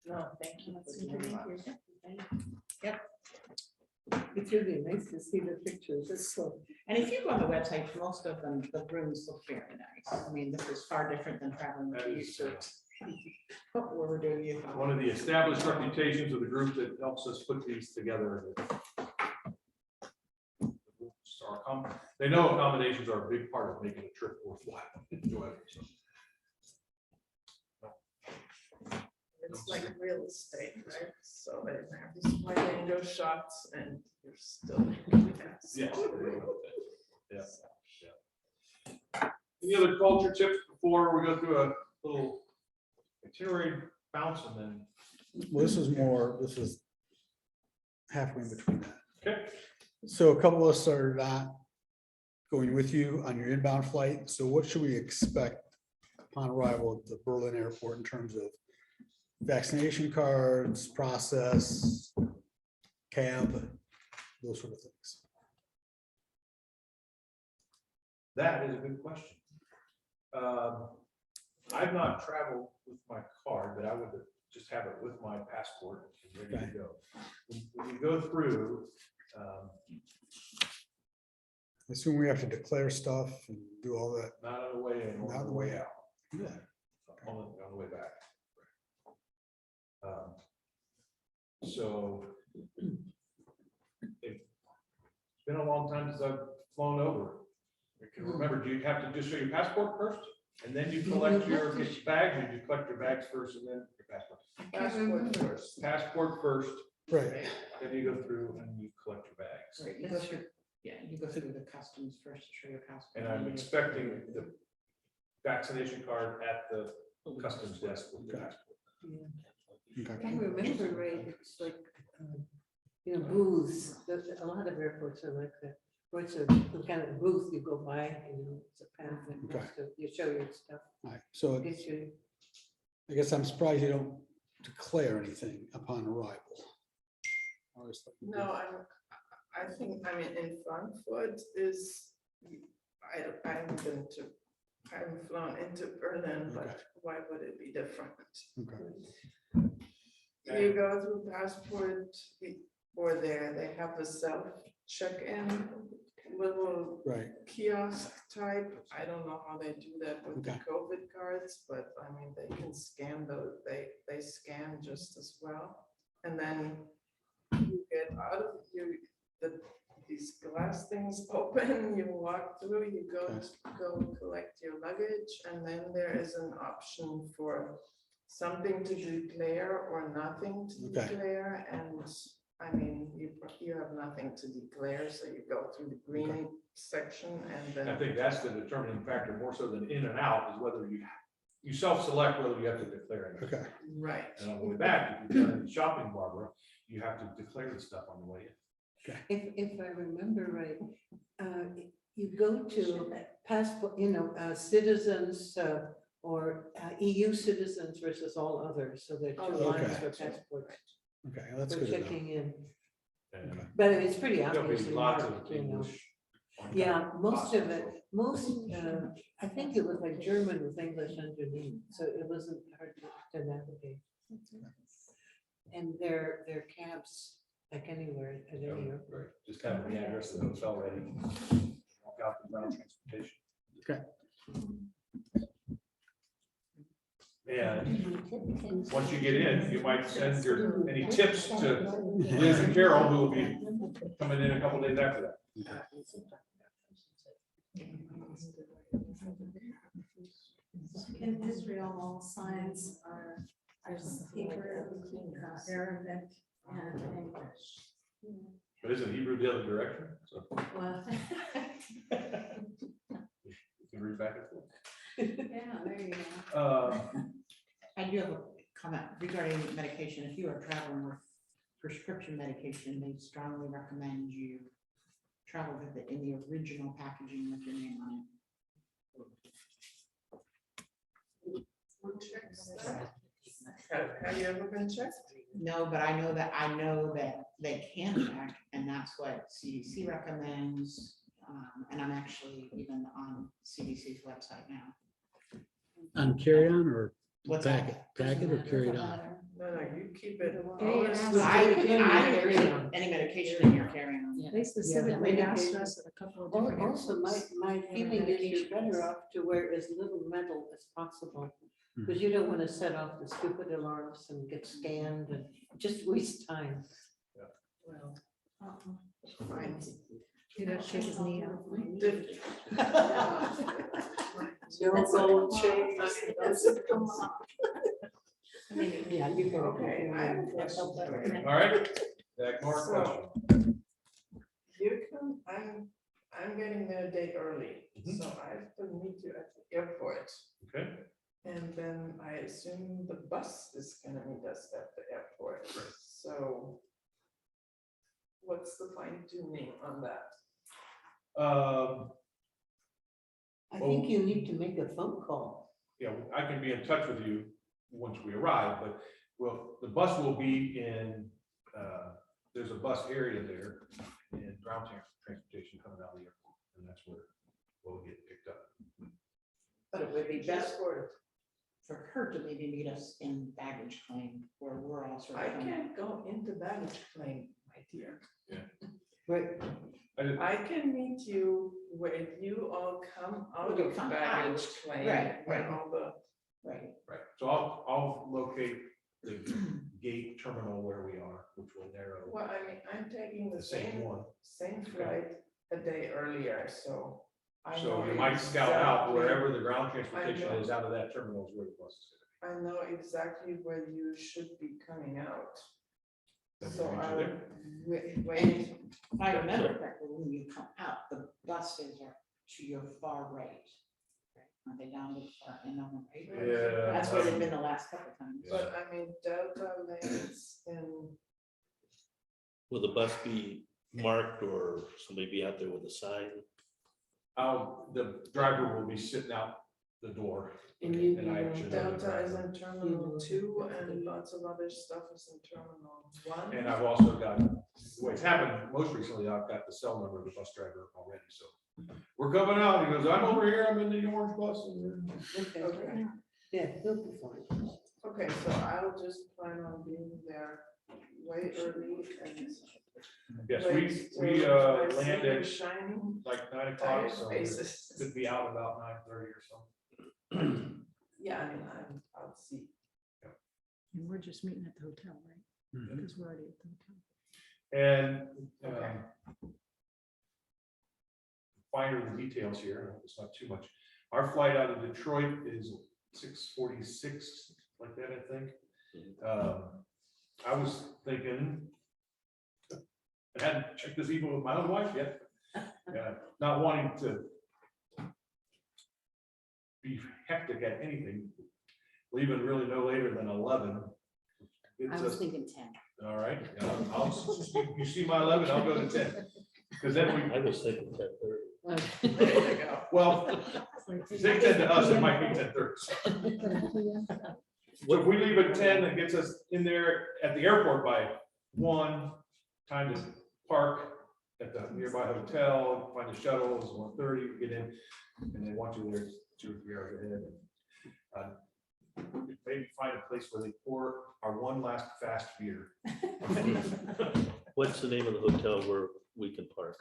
S7: No, thank you.
S6: Yep.
S2: It's really nice to see the pictures. It's so.
S6: And if you go on the website, most of them, the rooms look very nice. I mean, this is far different than traveling with
S1: That
S6: you.
S1: is,
S6: So what we're doing, you.
S1: one of the established reputations of the group that helps us put these together. They know accommodations are a big part of making a trip worthwhile. Enjoyable, so.
S7: It's like real estate, right? So they have these wide window shots and you're still.
S1: Yes. Yeah. Yeah. Any other culture tips before we go through a little itinerary bounce and then?
S3: Well, this is halfway in between that.
S1: Okay.
S3: So a couple of us are not going with you on your inbound flight. So what should we expect upon arrival at the Berlin airport in terms of vaccination cards, process, cab, those sort of things?
S1: That is a good question. I've not traveled with my card, but I would just have it with my passport and ready to go. When you go through,
S3: I assume we have to declare stuff and do all that.
S1: not on the way in,
S3: Not
S1: on
S3: on
S1: the
S3: the
S1: way
S3: way
S1: out,
S3: Yeah.
S1: on the way back. So it's been a long time since I've flown over. You can remember, do you have to just show your passport first? And then you collect your bags, or you collect your bags first and then your passport?
S7: Passport first.
S1: Passport first,
S3: Right.
S1: then you go through and you collect your bags.
S6: Right, you go through, yeah, you go through the customs first to show your passport.
S1: And I'm expecting the vaccination card at the customs desk with the passport.
S2: I remember, right, it's like, booths, a lot of airports are like that. Where it's a kind of booth you go by, it's a pamphlet,
S3: Okay.
S2: you show your stuff.
S3: All right. So
S2: Gets you.
S3: I guess I'm surprised you don't declare anything upon arrival. I always thought you did.
S7: No, I think, in Frankfurt is, I haven't flown into Berlin,
S3: Okay.
S7: but why would it be different?
S3: Okay.
S7: You go through passport or they have a self check-in little
S3: Right.
S7: kiosk type. I don't know how they do that with the
S3: Okay.
S7: COVID cards, but they can scan those, they scan just as well. And then you get out of these glass things open, you walk through, you go collect your luggage, and then there is an option for something to declare or nothing to
S3: Okay.
S7: declare, and I mean, you have nothing to declare, so you go through the green section and
S1: I
S7: then.
S1: think that's the determining factor, more so than in and out, is whether you self-select whether you have to declare it.
S3: Okay.
S7: Right.
S1: And on the way back, if you've done any shopping, Barbara, you have to declare the stuff on the way in.
S2: If I remember right, you go to passport, citizens or EU citizens versus all others, so there are two
S7: Oh,
S2: lines
S3: okay.
S2: for passports.
S3: Okay, that's
S2: For
S3: good to know.
S2: checking in,
S1: And
S2: but it's pretty
S1: there'll be
S2: obviously
S1: lots
S2: marked,
S1: of English.
S2: Yeah, most of
S1: possible.
S2: it, I think it was like German with English underneath, so it wasn't hard to navigate. And their cabs, like anywhere, at any airport.
S1: Right, just have the address of the hotel ready. Walk out the ground transportation.
S3: Okay.
S1: And once you get in, you might send any tips to Liz and Carol, who will be coming in a couple days after that.
S9: In Israel, all signs are Hebrew, Arabic, and English.
S1: But isn't Hebrew the other direction? So
S9: Well,
S1: you can read back and forth.
S9: yeah, there you go.
S6: I do have a comment regarding medication. If you are traveling with prescription medication, they strongly recommend you travel with it in the original packaging with your name on it.
S7: Have you ever been checked?
S6: No, but I know that they can check, and that's what CDC recommends. And I'm actually even on CDC's website now.
S3: On carry-on or
S6: What's
S3: packet,
S6: that?
S3: packet or carried on?
S7: No, you keep it.
S4: They
S7: always
S4: asked-
S7: with
S6: I
S7: you.
S6: carry any medication in your carry-on.
S4: They specifically asked
S2: medication.
S4: us at a couple of different.
S2: Also, my
S4: airports.
S2: feeling is you're better off to wear as little metal as possible. Because you don't want to set off the stupid alarms and get scanned and just waste time.
S7: Well,
S9: Uh-uh.
S7: fine.
S4: You know, shake his knee out.
S2: No gold chains.
S7: Yeah, you can. Okay, I have a question.
S1: All right, that more
S7: So-
S1: question.
S7: You can, I'm getting there a day early,
S1: Mhm.
S7: so I have to meet you at the airport.
S1: Okay,
S7: And then I assume the bus is gonna meet us at the airport, so. What's the fine tuning on that?
S2: I think you need to make a phone call.
S1: Yeah, I can be in touch with you once we arrive, but the bus will be in, there's a bus area there in ground transportation coming out of the airport, and that's where we'll get picked up.
S6: But it would be best for her to maybe meet us in baggage claim, where we're all sort
S7: I
S6: of.
S7: can't go into baggage claim, my dear.
S2: Right.
S7: I can meet you when you all come out
S6: When you
S7: of
S6: come
S7: baggage
S6: out.
S7: claim.
S6: Right,
S7: when
S6: right.
S7: all the,
S6: Right.
S1: Right, so I'll locate the gate terminal where we are, which will narrow
S7: well, I mean, I'm taking
S1: the
S7: the
S1: same one.
S7: same flight a day earlier, so. I
S1: So
S7: know
S1: you might scout out
S7: exactly-
S1: wherever the ground transportation
S7: know.
S1: is out of that terminal is where the bus is
S7: I know exactly where you should be coming out.
S1: gonna be.
S7: So
S1: Then
S7: I
S1: we'll meet you
S7: will
S1: there.
S7: wait.
S6: If I remember correctly, when you come out, the buses are to your far right. Aren't they down to the far end on the right?
S1: Yeah.
S6: That's where they've been the last couple of times.
S7: But I mean, Delta lanes in,
S5: Will the bus be marked or somebody be out there with a sign?
S1: The driver will be sitting out the door.
S2: And you-
S1: And I actually know the
S7: Delta is
S1: driver.
S7: in terminal 2 and lots of other stuff is in terminal 1.
S1: And I've also got, what's happened most recently, I've got the cell number of the bus driver already, so. We're coming out, he goes, I'm over here, I'm in the orange bus. And we're-
S7: Okay,
S2: Yeah, he'll be fine.
S7: okay, so I'll just plan on being there way early and.
S1: Yes,
S7: wait till
S1: we
S7: I see
S1: land
S7: their
S1: at
S7: shining
S1: like 9 o'clock,
S7: tired
S1: so we
S7: faces.
S1: could be out about 9:30 or so.
S7: Yeah, I mean, I'll see.
S4: And we're just meeting at the hotel, right?
S3: Mhm.
S4: Because we're already at the hotel.
S1: And
S7: Okay.
S1: finer the details here, it's not too much. Our flight out of Detroit is 6:46 like that, I think. I was thinking, I hadn't checked this even with my own wife yet. Not wanting to be hectic at anything, leaving really no later than 11.
S11: I was thinking 10.
S1: All right, you see my 11, I'll go to 10. Because then
S5: I was thinking 10:30.
S7: There you go.
S1: well, say 10 to us, it might be 10:30. So if we leave at 10, that gets us in there at the airport by 1, time to park at the nearby hotel, find the shuttle, it's 1:30, get in, and they want you there 2 or 3 hours ahead. Maybe find a place where they pour our one last fast beer.
S5: What's the name of the hotel where we can park?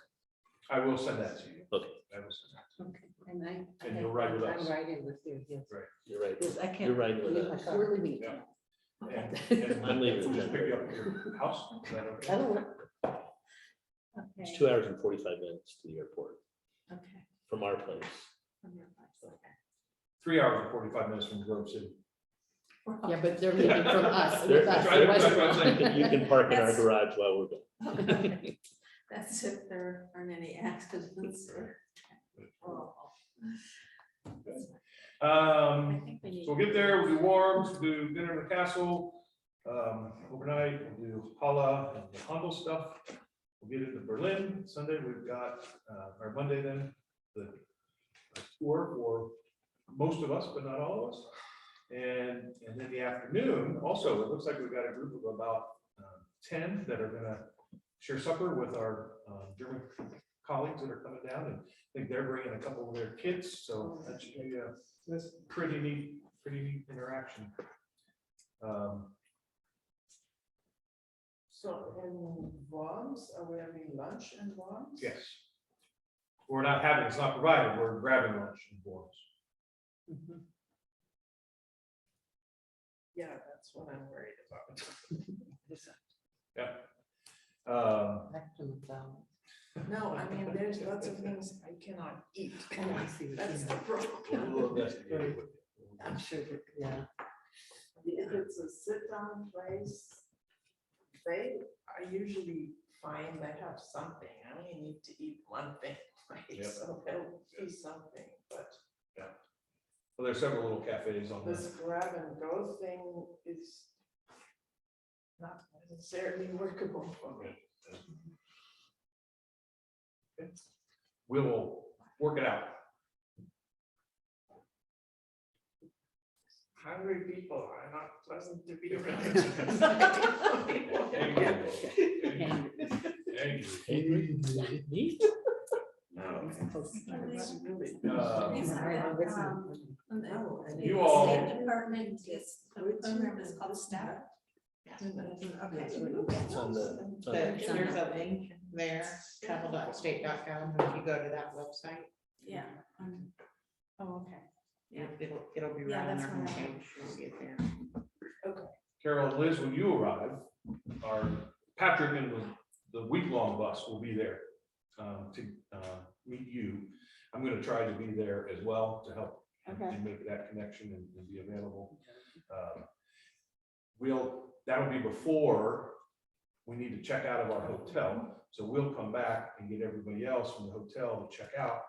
S1: I will send that to you.
S5: Okay,
S1: I will send that.
S2: Okay, and
S1: And you'll ride with us.
S2: I'm riding with you, yes.
S5: you're right.
S2: Yes, I
S5: You're
S2: can't.
S5: right with
S2: leave my
S5: us.
S2: car.
S11: We're leaving
S1: Yeah.
S11: it.
S1: And
S5: I'm leaving
S1: we'll
S5: at
S1: just
S5: 10:30.
S1: pick you up at your house. Is that okay?
S2: That'll work.
S5: It's
S9: Okay,
S5: 2 hours and 45 minutes to the airport
S9: okay.
S5: from our place.
S9: From your place, okay.
S1: 3 hours and 45 minutes from Grove City.
S11: Yeah, but they're leaving from us.
S5: They're-
S11: with us.
S1: That's right,
S11: It wasn't-
S1: that's what I'm saying.
S5: You can park in our
S9: That's-
S5: garage while we're gone.
S9: That's if there aren't any accidents. Oh. I
S1: Um,
S9: think we need.
S1: so we'll get there, we'll do warms, we'll do dinner in the castle, overnight, we'll do Hala and the Handel stuff. We'll get into Berlin. Sunday, we've got, or Monday then, the tour for most of us, but not all of us. And then the afternoon, also, it looks like we've got a group of about 10 that are gonna share supper with our German colleagues that are coming down, and I think they're bringing a couple of their kids, so that should be a pretty neat interaction.
S7: So in Worms, are we having lunch in Worms?
S1: Yes. We're not having, it's not provided, we're grabbing lunch in Worms.
S2: Mhm.
S7: Yeah, that's what I'm worried about.
S1: Yeah.
S2: Back to McDonald's.
S7: No, I mean, there's lots of things I cannot eat.
S2: Oh, I see what
S7: That's
S2: you
S7: the
S2: mean.
S7: problem.
S2: I'm sure that, yeah.
S7: If it's a sit-down place, I usually find they have something. I only need to eat one thing, right?
S1: Yep.
S7: So there'll be something, but
S1: Well, there's several little cafes on
S7: this
S1: this.
S7: grab and go thing is not necessarily workable for me.
S1: We will work it out.
S7: Hungry people are not pleasant to be around. No. It's really-
S9: These are,
S1: You all-
S9: State Department is, the program is called staff. Okay.
S5: It's on the-
S6: There's a link there, travel.state.gov, if you go to that website,
S9: Yeah. Oh, okay. Yeah.
S6: it'll be
S9: Yeah,
S6: right on
S9: that's
S6: their
S9: what I-
S6: homepage, you'll see it there.
S1: Carol and Liz, when you arrive, our Patrick and the week-long bus will be there to meet you. I'm gonna try to be there as well to help and make that connection and be available. That'll be before we need to check out of our hotel. So we'll come back and get everybody else from the hotel to check out.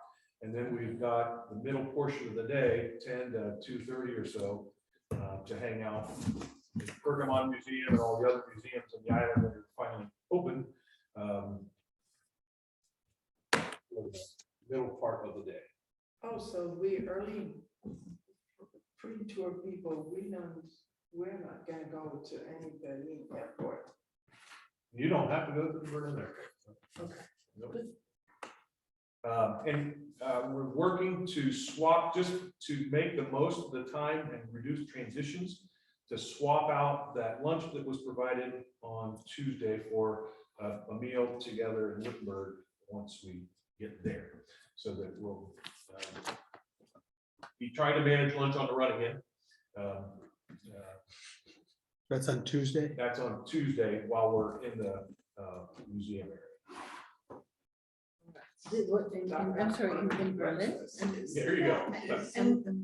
S1: And then we've got the middle portion of the day, 10 to 2:30 or so, to hang out. Pergamon Museum and all the other museums on the island that are finally open. Middle part of the day.
S7: Oh, so we early pre-tour people, we're not gonna go to any Berlin airport.
S1: You don't have to go to the Berlin airport.
S7: Okay.
S1: Nope. We're working to swap, just to make the most of the time and reduce transitions, to swap out that lunch that was provided on Tuesday for a meal together in Wittenberg once we get there. So that we'll be trying to manage lunch on the run again.
S3: That's on Tuesday.
S1: That's on Tuesday while we're in the museum area.
S2: I'm sorry, in Berlin?
S1: There you go.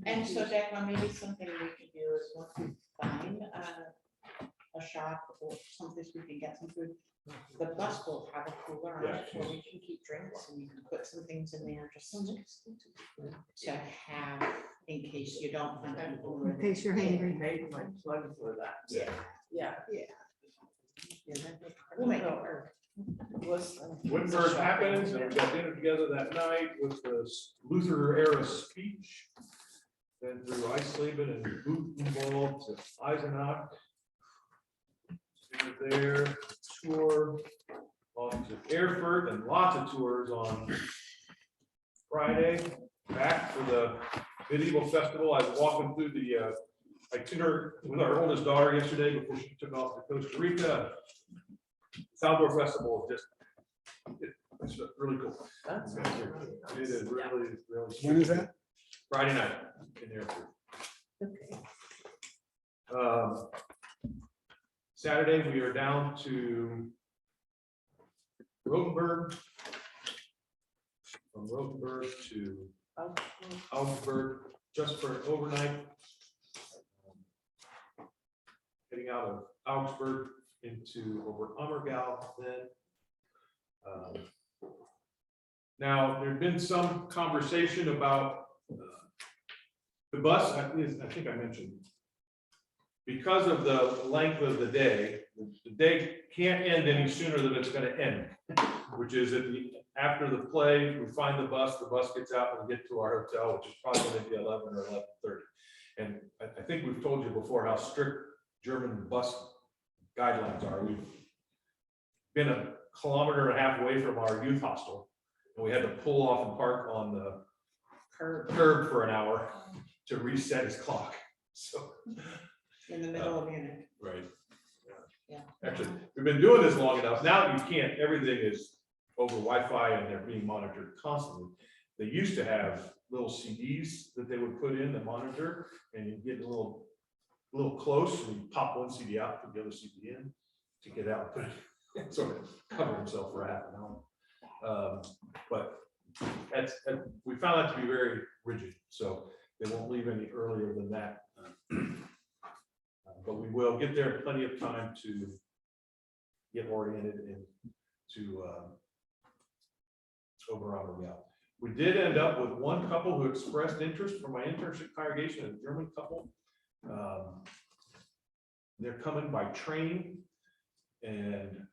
S6: And so Declan, maybe something we could do is find a shop or someplace we can get some food, the bus will have a cooler on it where we can keep drinks and you can put some things in there just to have in case you don't find people.
S4: In case you're hungry.
S7: Made my plug for that.
S6: Yeah.
S7: Yeah.
S6: We'll make it work.
S1: Wittenberg happens, and we got dinner together that night with the Luther era speech. Then through Eisleben and Buchenwald to Eisenach. We were there, tour on to Erfurt, and lots of tours on Friday. Back for the medieval festival. I was walking through the itinerary with our oldest daughter yesterday before she took off to Costa Rica. Outdoor festival is it's really cool.
S7: That's
S1: It is really, really.
S3: When is that?
S1: Friday night in Erfurt.
S2: Okay.
S1: Saturday, we are down to Rotenburg. From Rotenburg to Augsburg, just for an overnight. Heading out of Augsburg into over Ammergau then. Now, there's been some conversation about the bus, I think I mentioned. Because of the length of the day can't end any sooner than it's gonna end, which is after the play, we find the bus gets out and we get to our hotel, which is probably gonna be 11 or 11:30. And I think we've told you before how strict German bus guidelines are. We've been 1.5 kilometers away from our youth hostel, and we had to pull off and park on the curb for an hour to reset his clock. So
S6: In the middle of Munich.
S1: right.
S6: Yeah.
S1: Actually, we've been doing this long enough. Now you can't, everything is over Wi-Fi and they're being monitored constantly. They used to have little CDs that they would put in the monitor, and you get a little close and you pop one CD out, put the other CD in to get out, but sort of cover himself for half an hour. But we found that to be very rigid, so they won't leave any earlier than that. But we will get there in plenty of time to get oriented and to over Ammergau. We did end up with one couple who expressed interest for my internship congregation, a German couple. They're coming by train, and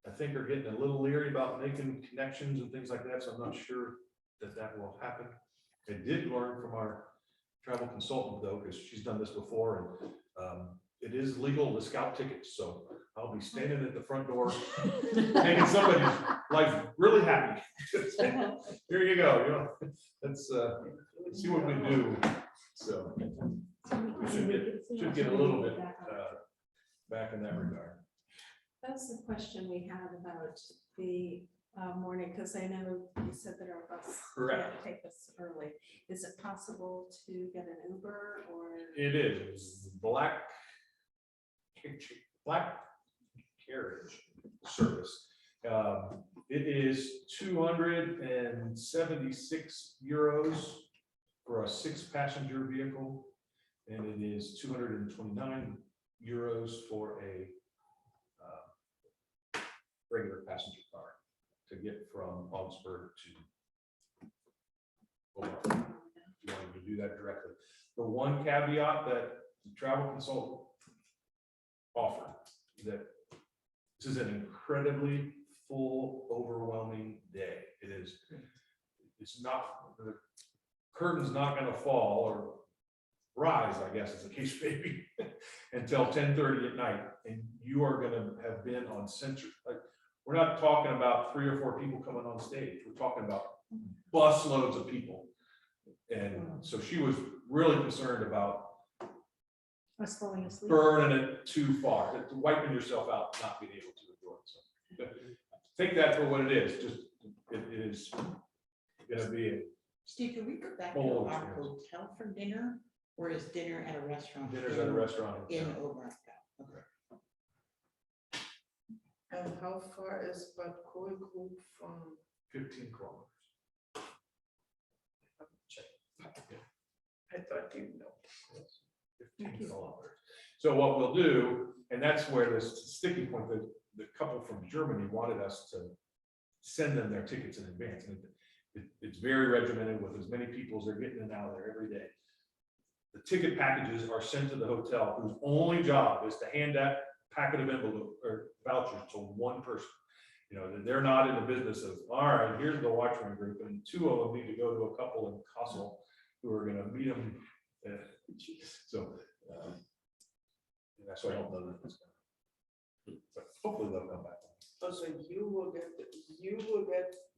S1: I think they're getting a little leery about making connections and things like that, so I'm not sure that will happen. I did learn from our travel consultant though, because she's done this before, and it is legal to scout tickets, so I'll be standing at the front door, making somebody's life really happy. Here you go, let's see what we do. So we should get a little bit back in that regard.
S9: That's the question we had about the morning, because I know you said that our bus
S1: Correct.
S9: can't take us early. Is it possible to get an Uber or?
S1: It is black carriage service. It is 276 euros for a 6-passenger vehicle, and it is 229 euros for a regular passenger car to get from Augsburg to Oberhausen. If you wanted to do that directly. The one caveat that the travel consultant offered, that this is an incredibly full, overwhelming day. It's not, the curtain's not going to fall or rise, I guess is the case maybe, until 10:30 at night, and you are going to have been on censor. Like, we're not talking about 3 or 4 people coming on stage. We're talking about bus loads of people, and so she was really concerned about
S4: Us falling asleep.
S1: burning it too far, wiping yourself out, not being able to enjoy it. So take that for what it is. Just it is going to be
S6: Steve, can we go back to
S1: Oh,
S6: our
S1: sure.
S6: hotel for dinner, or is dinner at a restaurant?
S1: dinner's at a restaurant.
S6: In Oberhausen? Okay.
S7: And how far is Bad Kohlgrub from?
S1: 15 kilometers.
S7: I thought you know.
S1: 15 kilometers. So what we'll do, and that's where this sticking point, the couple from Germany wanted us to send them their tickets in advance. And it's very regimented with as many people as they're getting in and out of there every day. The ticket packages are sent to the hotel, whose only job is to hand that packet of envelope or vouchers to one person. You know, they're not in the business of, all right, here's the Watchman group, and two of them need to go to a couple in Kassel who are gonna meet them. So, that's why I don't know that it's gonna. But hopefully they'll come back.
S7: Oh, so you will get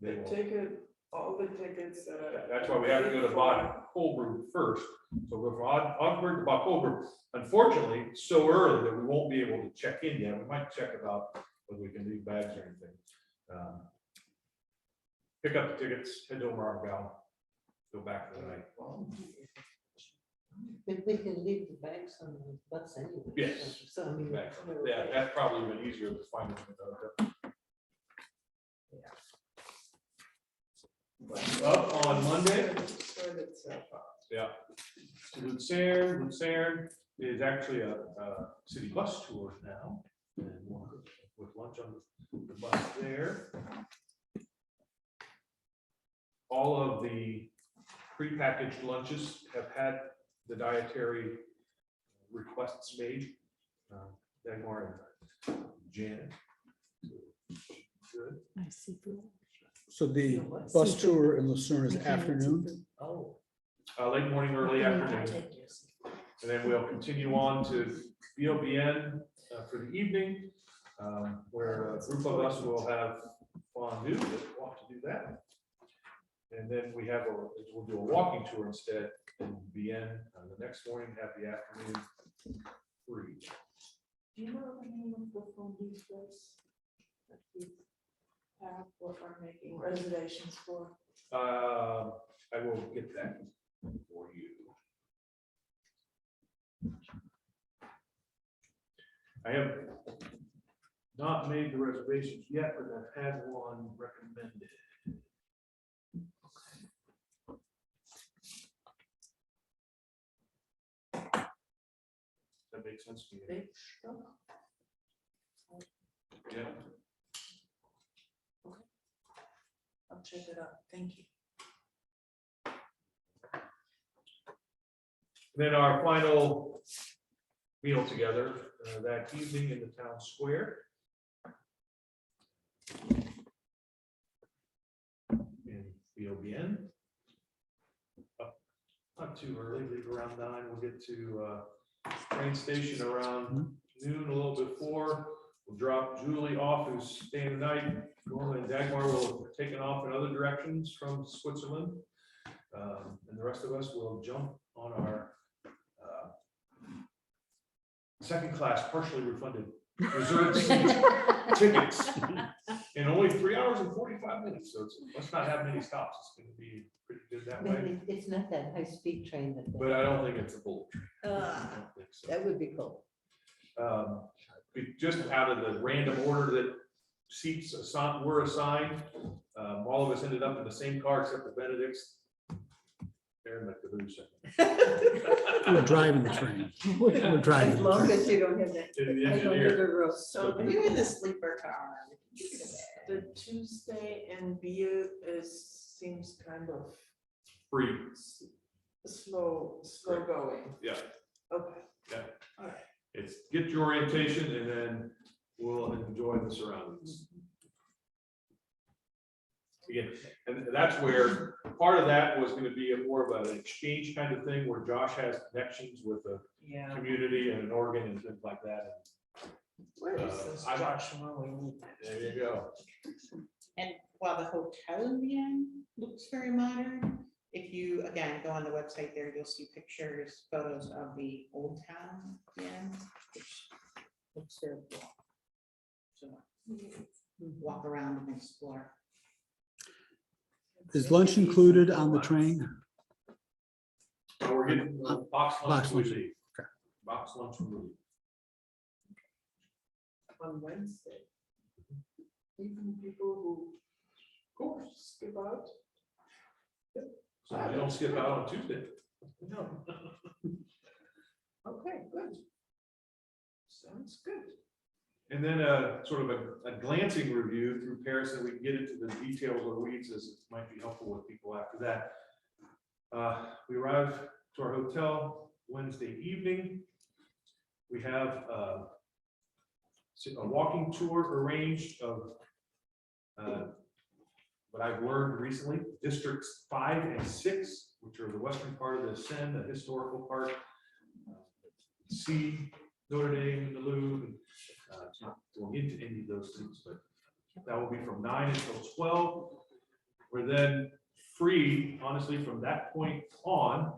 S1: They
S7: the
S1: will.
S7: ticket, all the tickets that are.
S1: That's why we have to go to Bad Kolberg first. So we'll go from Augsburg to Bad Kolberg. Unfortunately, it's so early that we won't be able to check in yet. We might check about whether we can leave bags or anything. Pick up the tickets, head to Margao, go back for the night.
S2: But we can leave the bags on the bus anyway.
S1: Yes.
S2: So I mean.
S1: Back.
S2: we're
S1: Yeah,
S2: okay.
S1: that's probably even easier to find. Up on Monday.
S7: Sort itself out.
S1: Yeah. To Lucerne. Lucerne is actually a city bus tour now. And with lunch on the bus there. All of the prepackaged lunches have had the dietary requests made. Dagmar and Janet. Good.
S4: I see.
S3: So the bus tour in Lucerne is afternoon.
S2: Oh.
S1: Late morning, early afternoon. And then we'll continue on to VOBN for the evening, where a group of us will have fondue, if you want to do that. And then we'll do a walking tour instead in VN the next morning, have the afternoon free.
S7: Do you know the name of the fondue place that you have or are making reservations for?
S1: I will get that for you. I have not made the reservations yet, but I've had one recommended. That makes sense to you.
S7: Big stuff.
S1: Yeah.
S7: I'll check it out. Thank you.
S1: Then our final meal together that evening in the town square. In VOBN. Not too early, leave around 9. We'll get to train station around noon, a little before. We'll drop Julie off, who's staying the night. Norman and Dagmar will have taken off in other directions from Switzerland. And the rest of us will jump on our second class, partially refunded, reserved seat tickets in only 3 hours and 45 minutes. So let's not have many stops. It's going to be pretty good that way.
S2: Maybe it's not that high-speed train that.
S1: But I don't think it's a bullet train. I don't think so.
S2: That would be cool.
S1: Just out of the random order that seats were assigned, all of us ended up in the same car except for Benedict's. They're in the caboose.
S3: We're driving the train. We're driving.
S2: As
S3: the
S2: long
S3: train.
S2: as you don't have that.
S1: To the
S2: I don't have
S1: engineer.
S2: a row.
S7: So
S6: You in the sleeper car.
S7: the Tuesday in Biel seems kind of
S1: Free.
S7: slow going.
S1: Yeah.
S7: Okay.
S1: It's get your orientation and then we'll enjoy the surroundings. Again, and that's where part of that was going to be more of an exchange kind of thing where Josh has connections with the
S7: Yeah.
S1: community and an organ and things like that.
S7: Where is this
S1: I-
S7: Joshua? We need that.
S1: There you go.
S6: And while the hotel in Vienna looks very modern, if you, again, go on the website there, you'll see pictures, photos of the old town, Vienna, which looks very cool. So walk around and explore.
S3: Is lunch included on the train?
S1: We're getting box lunch.
S3: Box lunch.
S1: with Lee.
S3: Okay.
S1: Box lunch. with Lee.
S7: On Wednesday. Even people who, of course, skip out.
S1: So we don't skip out on Tuesday.
S7: No. Okay, good. Sounds good.
S1: And then a sort of a glancing review through Paris, and we can get into the details of the weeks as it might be helpful with people after that. We arrived to our hotel Wednesday evening. We have a walking tour arranged of what I've learned recently, districts 5 and 6, which are the western part of the Seine, the historical part. See Notre Dame and the Louvre. Not going into any of those things, but that will be from 9 until 12. We're then free, honestly, from that point on.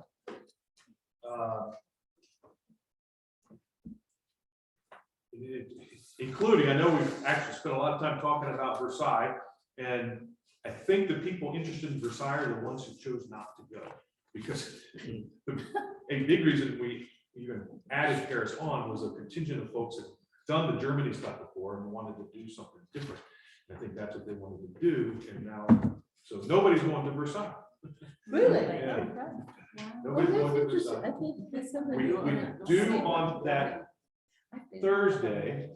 S1: Including, I know we've actually spent a lot of time talking about Versailles, and I think the people interested in Versailles are the ones who chose not to go, because a big reason we even added Paris on was a contingent of folks that done the Germany stuff before and wanted to do something different. I think that's what they wanted to do, and now, so nobody's going to Versailles.
S2: Really?
S1: Yeah.
S2: Well,
S1: Nobody's going to
S2: that's interesting.
S1: Versailles.
S2: I think there's somebody.
S1: We do on that Thursday.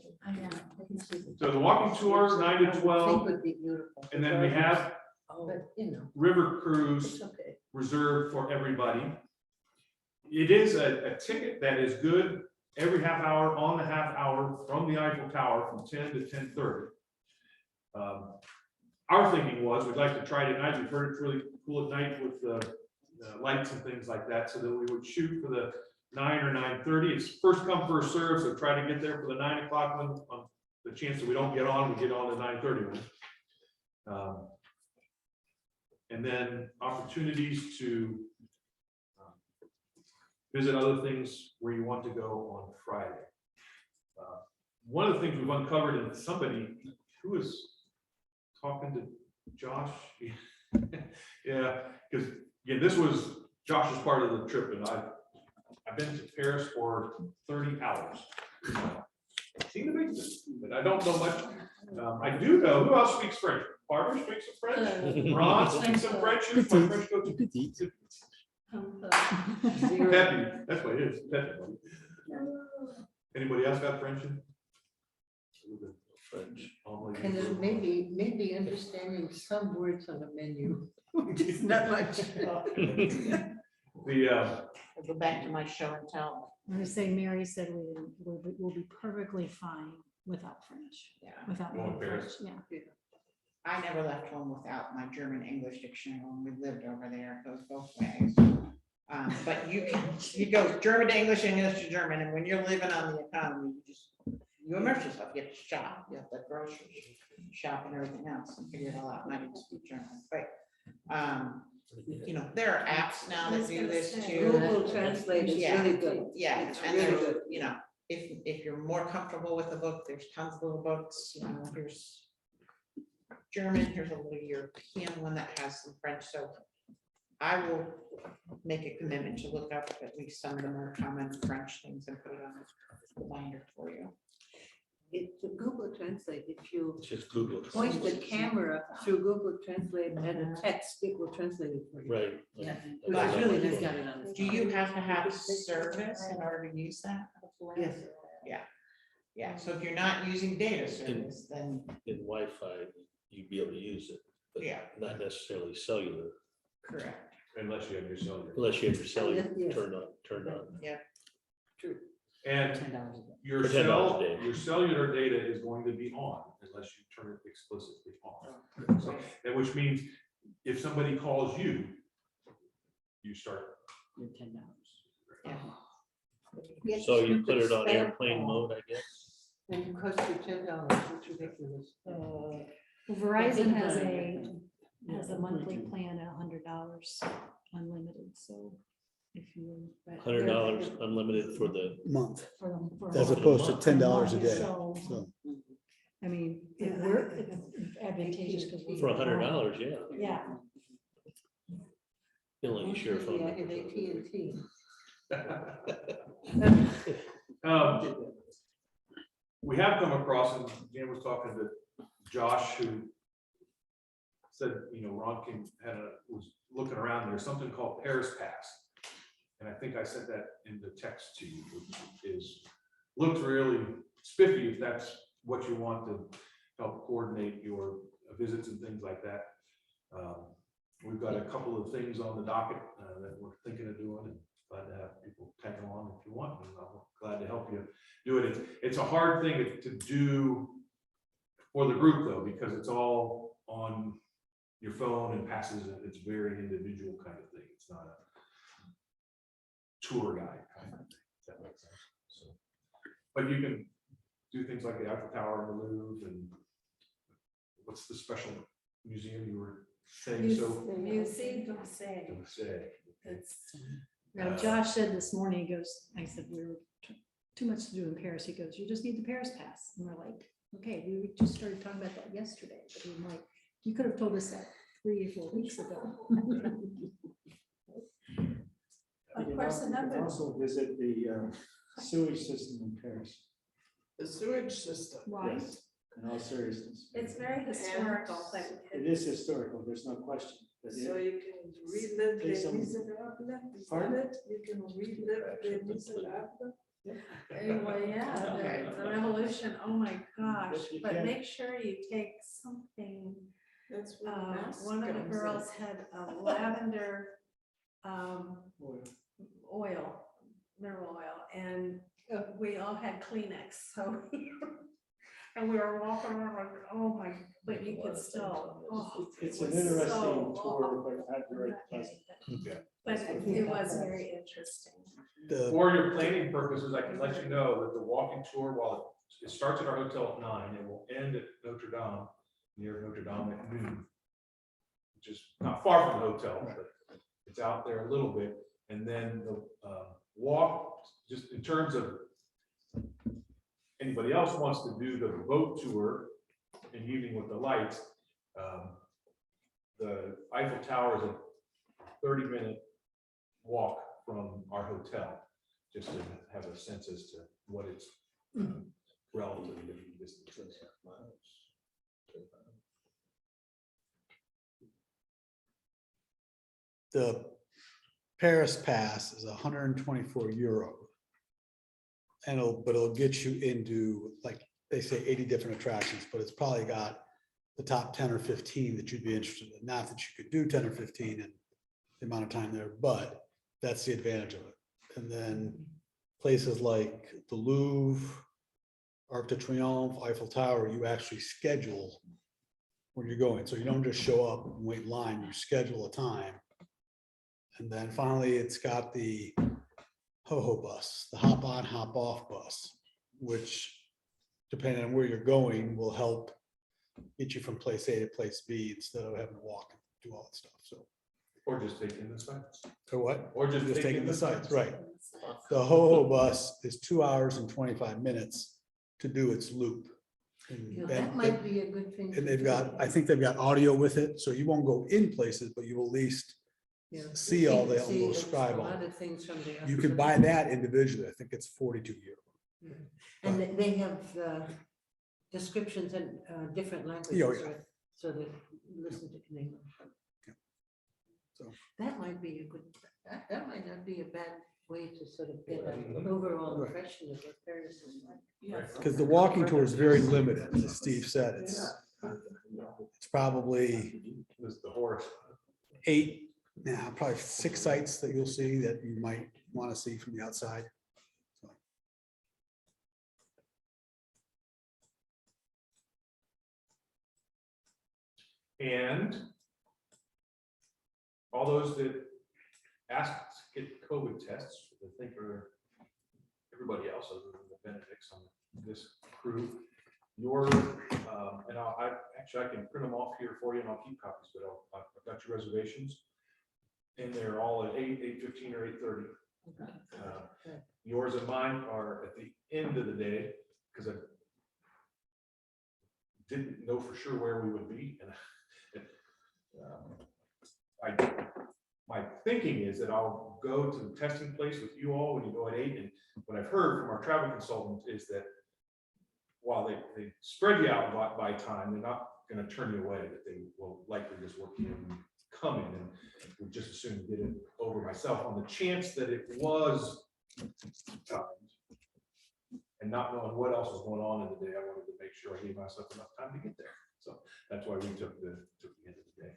S1: So the walking tour, 9 to 12,
S2: Would be beautiful.
S1: and then we have
S2: But, you know,
S1: river cruise
S2: it's okay.
S1: reserved for everybody. It is a ticket that is good every half hour on the half hour from the Eiffel Tower from 10 to 10:30. Our thinking was we'd like to try it at night. We've heard it's really cool at night with the lights and things like that, so that we would shoot for the 9 or 9:30. It's first come, first serve, so try to get there for the 9 o'clock one. On the chance that we don't get on, we get on the 9:30 one. And then opportunities to visit other things where you want to go on Friday. One of the things we've uncovered, and somebody who was talking to Josh, yeah, because again, this was Josh's part of the trip, and I've been to Paris for 30 hours. Seen the big thing, but I don't know much. I do know who else speaks French. Barbara speaks some French. Ron speaks some French. Who's my French go to? Peppy, that's what it is. Peppy. Anybody else got French? French.
S2: And then maybe understanding some words on the menu, which is not much.
S6: I'll go back to my show and tell.
S4: I'm gonna say Mary said we'll be perfectly fine without French,
S6: Yeah.
S4: without
S1: Going
S4: knowing French,
S1: Paris.
S4: yeah.
S6: I never left home without my German English dictionary when we lived over there. It goes both ways. But you go German to English, English to German, and when you're living on the economy, you immerse yourself. You have to shop, you have to grocery shop and everything else, and figure it all out. And I didn't speak German, but you know, there are apps now that do this too.
S2: Google Translate is
S6: Yeah.
S2: really good.
S6: Yeah,
S2: It's
S6: and
S2: really
S6: there's,
S2: good.
S6: you know, if you're more comfortable with the book, there's tons of little books, you know, here's German, here's a little European one that has some French, so I will make a commitment to look up at least some of the more common French things and put it on the binder for you.
S2: It's a Google Translate. If you
S5: It's just Google.
S2: point the camera through Google Translate and a text, it will translate it for you.
S5: Right.
S2: Yeah.
S6: But-
S2: Which is really nice. Got it on the
S6: Do you have to have service in order to use that?
S2: Yes.
S6: Yeah, so if you're not using data service, then
S5: In Wi-Fi, you'd be able to use it, but
S6: Yeah.
S5: not necessarily cellular,
S6: correct.
S1: Unless you have your cellular.
S5: unless you have your cellular
S2: Yes.
S5: turned on.
S2: True.
S1: And your
S5: For $10 a day.
S1: your cellular data is going to be on unless you turn it explicitly on. So, and which means if somebody calls you, you start.
S5: So you put it on airplane mode, I guess.
S2: And it costs you $10. It's ridiculous.
S4: Verizon has a monthly plan at $100 unlimited, so if you.
S5: $100 unlimited for the,
S3: Month,
S4: for
S3: as opposed to $10 a day.
S4: So,
S3: So,
S4: I mean, it's advantageous because.
S5: for $100, yeah.
S4: Yeah.
S5: You'll only share a phone.
S2: Yeah,
S5: number.
S2: in AT&T.
S1: We have come across, and Dan was talking to Josh, who said, you know, Ron King was looking around, there's something called Paris Pass. And I think I sent that in the text to you, which is looks really spiffy if that's what you want to help coordinate your visits and things like that. We've got a couple of things on the docket that we're thinking of doing, and glad to have people tag along if you want, and I'm glad to help you do it. It's a hard thing to do for the group though, because it's all on your phone and passes, and it's very individual kind of thing. It's not a tour guide kind of thing, if that makes sense. So, but you can do things like the Eiffel Tower and the Louvre, and what's the special museum you were saying? So
S9: Museum of Say.
S1: it's
S4: Now, Josh said this morning, he goes, I said, we were too much to do in Paris. He goes, you just need the Paris pass. And we're like, okay, we just started talking about that yesterday. But I'm like, you could have told us that 3 or 4 weeks ago.
S9: Of course,
S8: You can
S9: another,
S8: also visit the sewage system in Paris.
S7: The sewage system.
S9: why?
S8: Yes, in all seriousness.
S9: It's very historical thing.
S8: It is historical, there's no question. But
S7: So
S8: it-
S7: you can relive
S8: There's
S7: Les
S8: some-
S7: Miserables, is that
S8: Pardon?
S7: it? You can relive Les Miserables.
S9: Anyway, yeah, the revolution, oh my gosh,
S8: But you
S9: but
S8: can't-
S9: make sure you take something.
S7: That's where the mask
S9: One of the
S7: comes in.
S9: girls had a lavender oil, mineral oil, and we all had Kleenex, so. And we were walking around like, oh my, but you could still. oh,
S8: It's
S9: it
S8: an
S9: was
S8: interesting
S9: so-
S8: tour, but not very pleasant.
S9: But it was very interesting.
S1: for your planning purposes. I can let you know that the walking tour, while it starts at our hotel at 9, it will end at Notre Dame, near Notre Dame at noon, which is not far from the hotel, but it's out there a little bit. And then the walk, just in terms of anybody else wants to do the boat tour in the evening with the lights, the Eiffel Tower is a 30-minute walk from our hotel, just to have a sense as to what it's relatively different distances.
S3: The Paris pass is 124 euro. And it'll get you into, like, they say 80 different attractions, but it's probably got the top 10 or 15 that you'd be interested in. Not that you could do 10 or 15 in the amount of time there, but that's the advantage of it. And then places like the Louvre, Arc de Triomphe, Eiffel Tower, you actually schedule when you're going. So you don't just show up and wait in line, you schedule a time. And then finally, it's got the ho-ho bus, the hop on, hop off bus, which depending on where you're going will help get you from place A to place B instead of having to walk and do all that stuff. So,
S1: Or just taking the sites.
S3: or what?
S1: Or just
S3: Taking the sites, right.
S9: Oh,
S3: The ho-ho bus is 2 hours and 25 minutes to do its loop. And-
S2: That might be a good thing.
S3: And
S2: to
S3: they've
S2: do.
S3: got, I think they've got audio with it, so you won't go in places, but you will at least,
S2: Yeah.
S3: see all
S2: You
S3: the-
S2: can
S3: all
S2: see
S3: those scribe
S2: a
S3: on
S2: lot
S3: it.
S2: of things from the.
S3: you can buy that individually. I think it's 42 euro.
S2: And they have descriptions in different languages.
S3: Oh, yeah.
S2: right? So that you listen to in English.
S3: Yeah. So.
S2: That might be a good, that might not be a bad way to sort of get an overall
S3: Right.
S2: impression of what Paris is like.
S3: Because the walking tour is very limited, as Steve said. It's probably
S1: This is the horse.
S3: 8, probably 6 sites that you'll see that you might want to see from the outside. So,
S1: And all those that asked to get COVID tests, I think are everybody else other than the Benedicts on this crew. Your, and I can print them off here for you and I'll keep copies, but I've got your reservations. And they're all at 8, 8:15 or 8:30. Yours and mine are at the end of the day, because I didn't know for sure where we would be. And my thinking is that I'll go to the testing place with you all when you go at 8. And what I've heard from our travel consultant is that while they spread you out by time, they're not going to turn you away, that they will likely just work you in, come in, and would just as soon get it over myself on the chance that it was timed. And not knowing what else was going on in the day, I wanted to make sure I gave myself enough time to get there. So that's why we took the end of the day.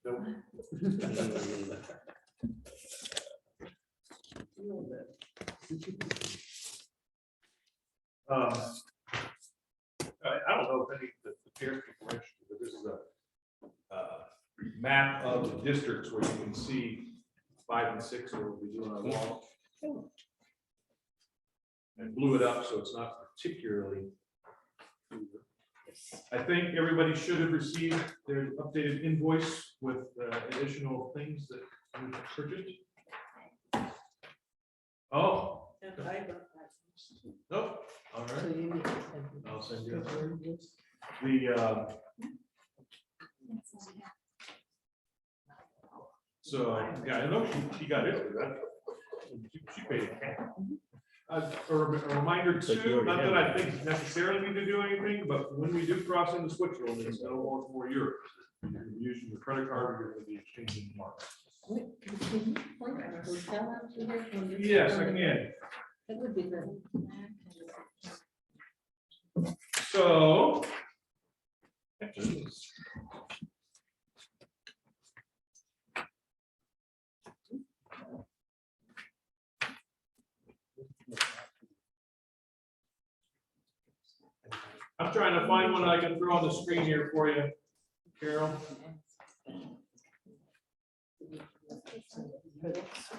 S1: Nope. I don't know if any of the parents people are interested, but this is a map of the districts where you can see 5 and 6 where we'll be doing our walk. And blew it up so it's not particularly. I think everybody should have received their updated invoice with additional things that we purchased. Oh,
S9: And I got that.
S1: nope, all
S2: So
S1: right,
S2: you need to send me.
S1: I'll send you the, so, yeah, I know she got it, right? She paid it. A reminder too, not that I think necessarily need to do anything, but when we do cross into Switzerland, it's no more euros. You're using your credit card, you're gonna be exchanging marks.
S2: Wait, can you point our hotel out to here? When you're-
S1: Yes, I can.
S2: That would be good.
S1: So. I'm trying to find one I can throw on the screen here for you, Carol.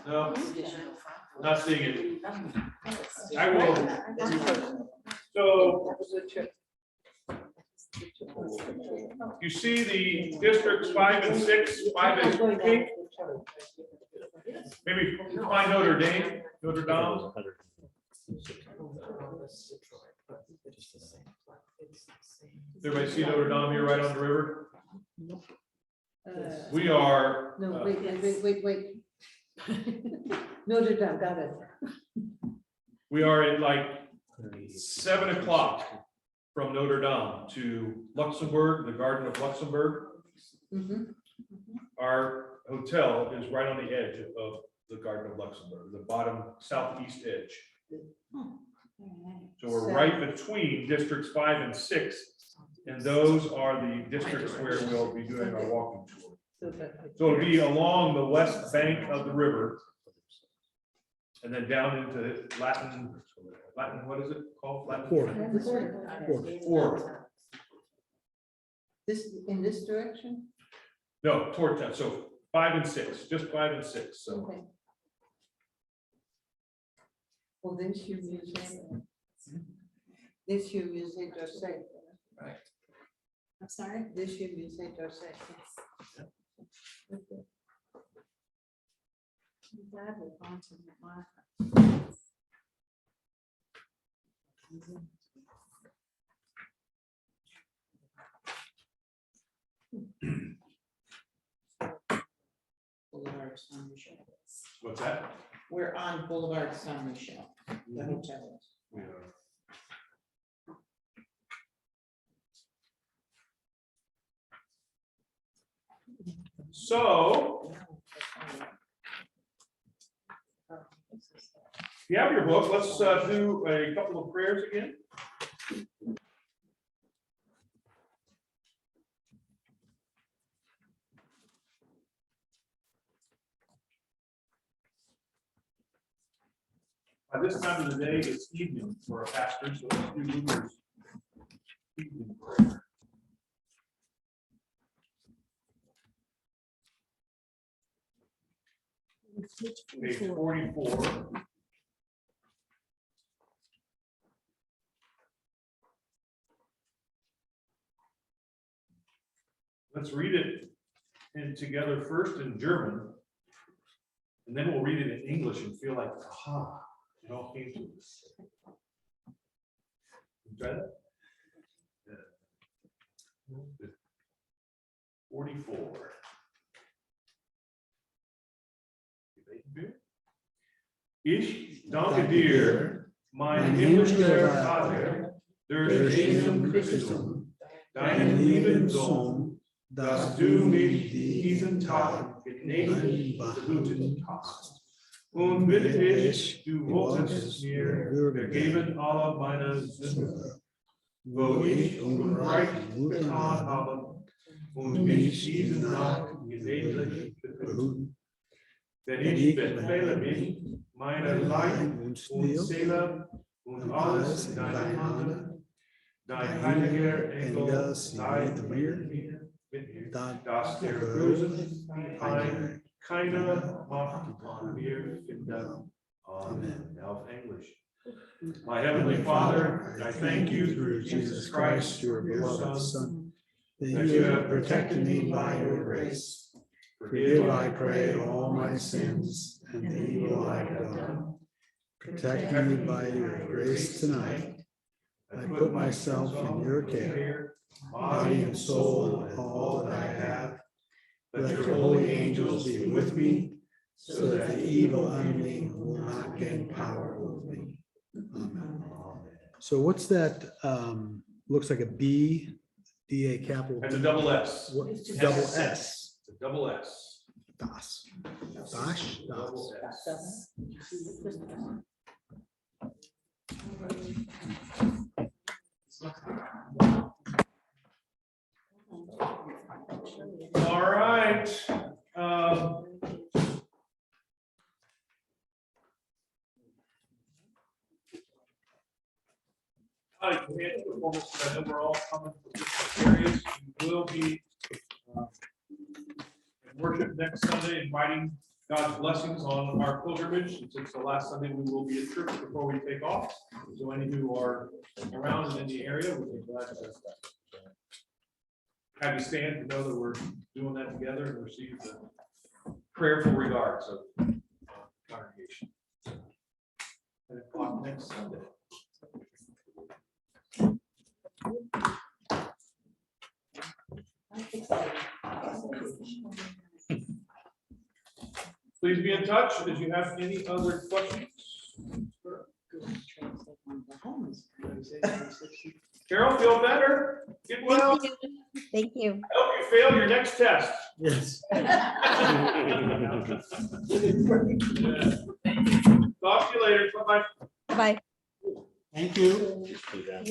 S1: No, not seeing it. I will. So you see the districts 5 and 6, 5 is pink. Maybe find Notre Dame, Notre Dame. Everybody see Notre Dame here right on the river? We are.
S2: No, wait. Notre Dame, got it.
S1: We are at like 7 o'clock from Notre Dame to Luxembourg, the Garden of Luxembourg.
S2: Mhm.
S1: Our hotel is right on the edge of the Garden of Luxembourg, the bottom southeast edge. So we're right between districts 5 and 6, and those are the districts where we'll be doing our walking tour. So it'll be along the west bank of the river, and then down into Latin, what is it called? Latin Quarter.
S2: This, in this direction?
S1: No, toward town. So 5 and 6, just 5 and 6. So
S2: Okay. Well, this you musée. This you musée d'Orsay.
S1: Right.
S4: I'm sorry.
S2: This you musée d'Orsay.
S4: I'm glad we've gone to the
S6: Boulevard San Michel.
S1: what's that?
S6: We're on Boulevard San Michel. The hotel is.
S1: We are. So, if you have your book, let's do a couple of prayers again. By this time of the day, it's evening for our pastors, so let's do Luther's evening prayer. Page 44. Let's read it in together first in German, and then we'll read it in English and feel like, aha, it all came to us. You try that? Yeah. 44. Ich danke dir, mein himmlischer Vater, durch Jesus Christus, deinen lieben Sohn, dass du mich diesen Tag mit Leben behütet hast. Und bin ich, du wolltest mir vergeben alle meine Sünden, wo ich Unrecht getan habe und mich diesen Tag gelegentlich behüten. Denn ich befehle mich, meine Leib und Seele und alles in deine Hand. Dein heiliger Engel sei mit mir, dass der Bösen keine Macht an mir findet. Amen. Now English. My Heavenly Father, I thank you through Jesus Christ, your beloved Son, that you have protected me by your grace. Forgive, I pray, all my sins and the evil I have done. Protect me by your grace tonight. I put myself in your care, body and soul, and all that I have. Let your holy angels be with me, so that the evil enemy will not gain power over me. Amen. So what's that? Looks like a B, D, A capital. That's a double S.
S3: What, double S.
S1: It's a double S.
S3: Das. Dash.
S1: Double
S3: Das.
S1: S. All right. I know we're all coming from different areas. We will be in worship next Sunday, inviting God's blessings on our pilgrimage. Since it's the last Sunday, we will be at church before we take off. So any who are around and in the area, we'll be glad to have you stand to know that we're doing that together and receive the prayerful regards of the congregation. 10 o'clock next Sunday. Please be in touch if you have any other questions. Carol, feel better? Get well.
S12: Thank you.
S1: I hope you fail your next test.
S3: Yes.
S1: Talk to you later. Bye-bye.
S12: Bye.
S3: Thank you.
S5: Just do that.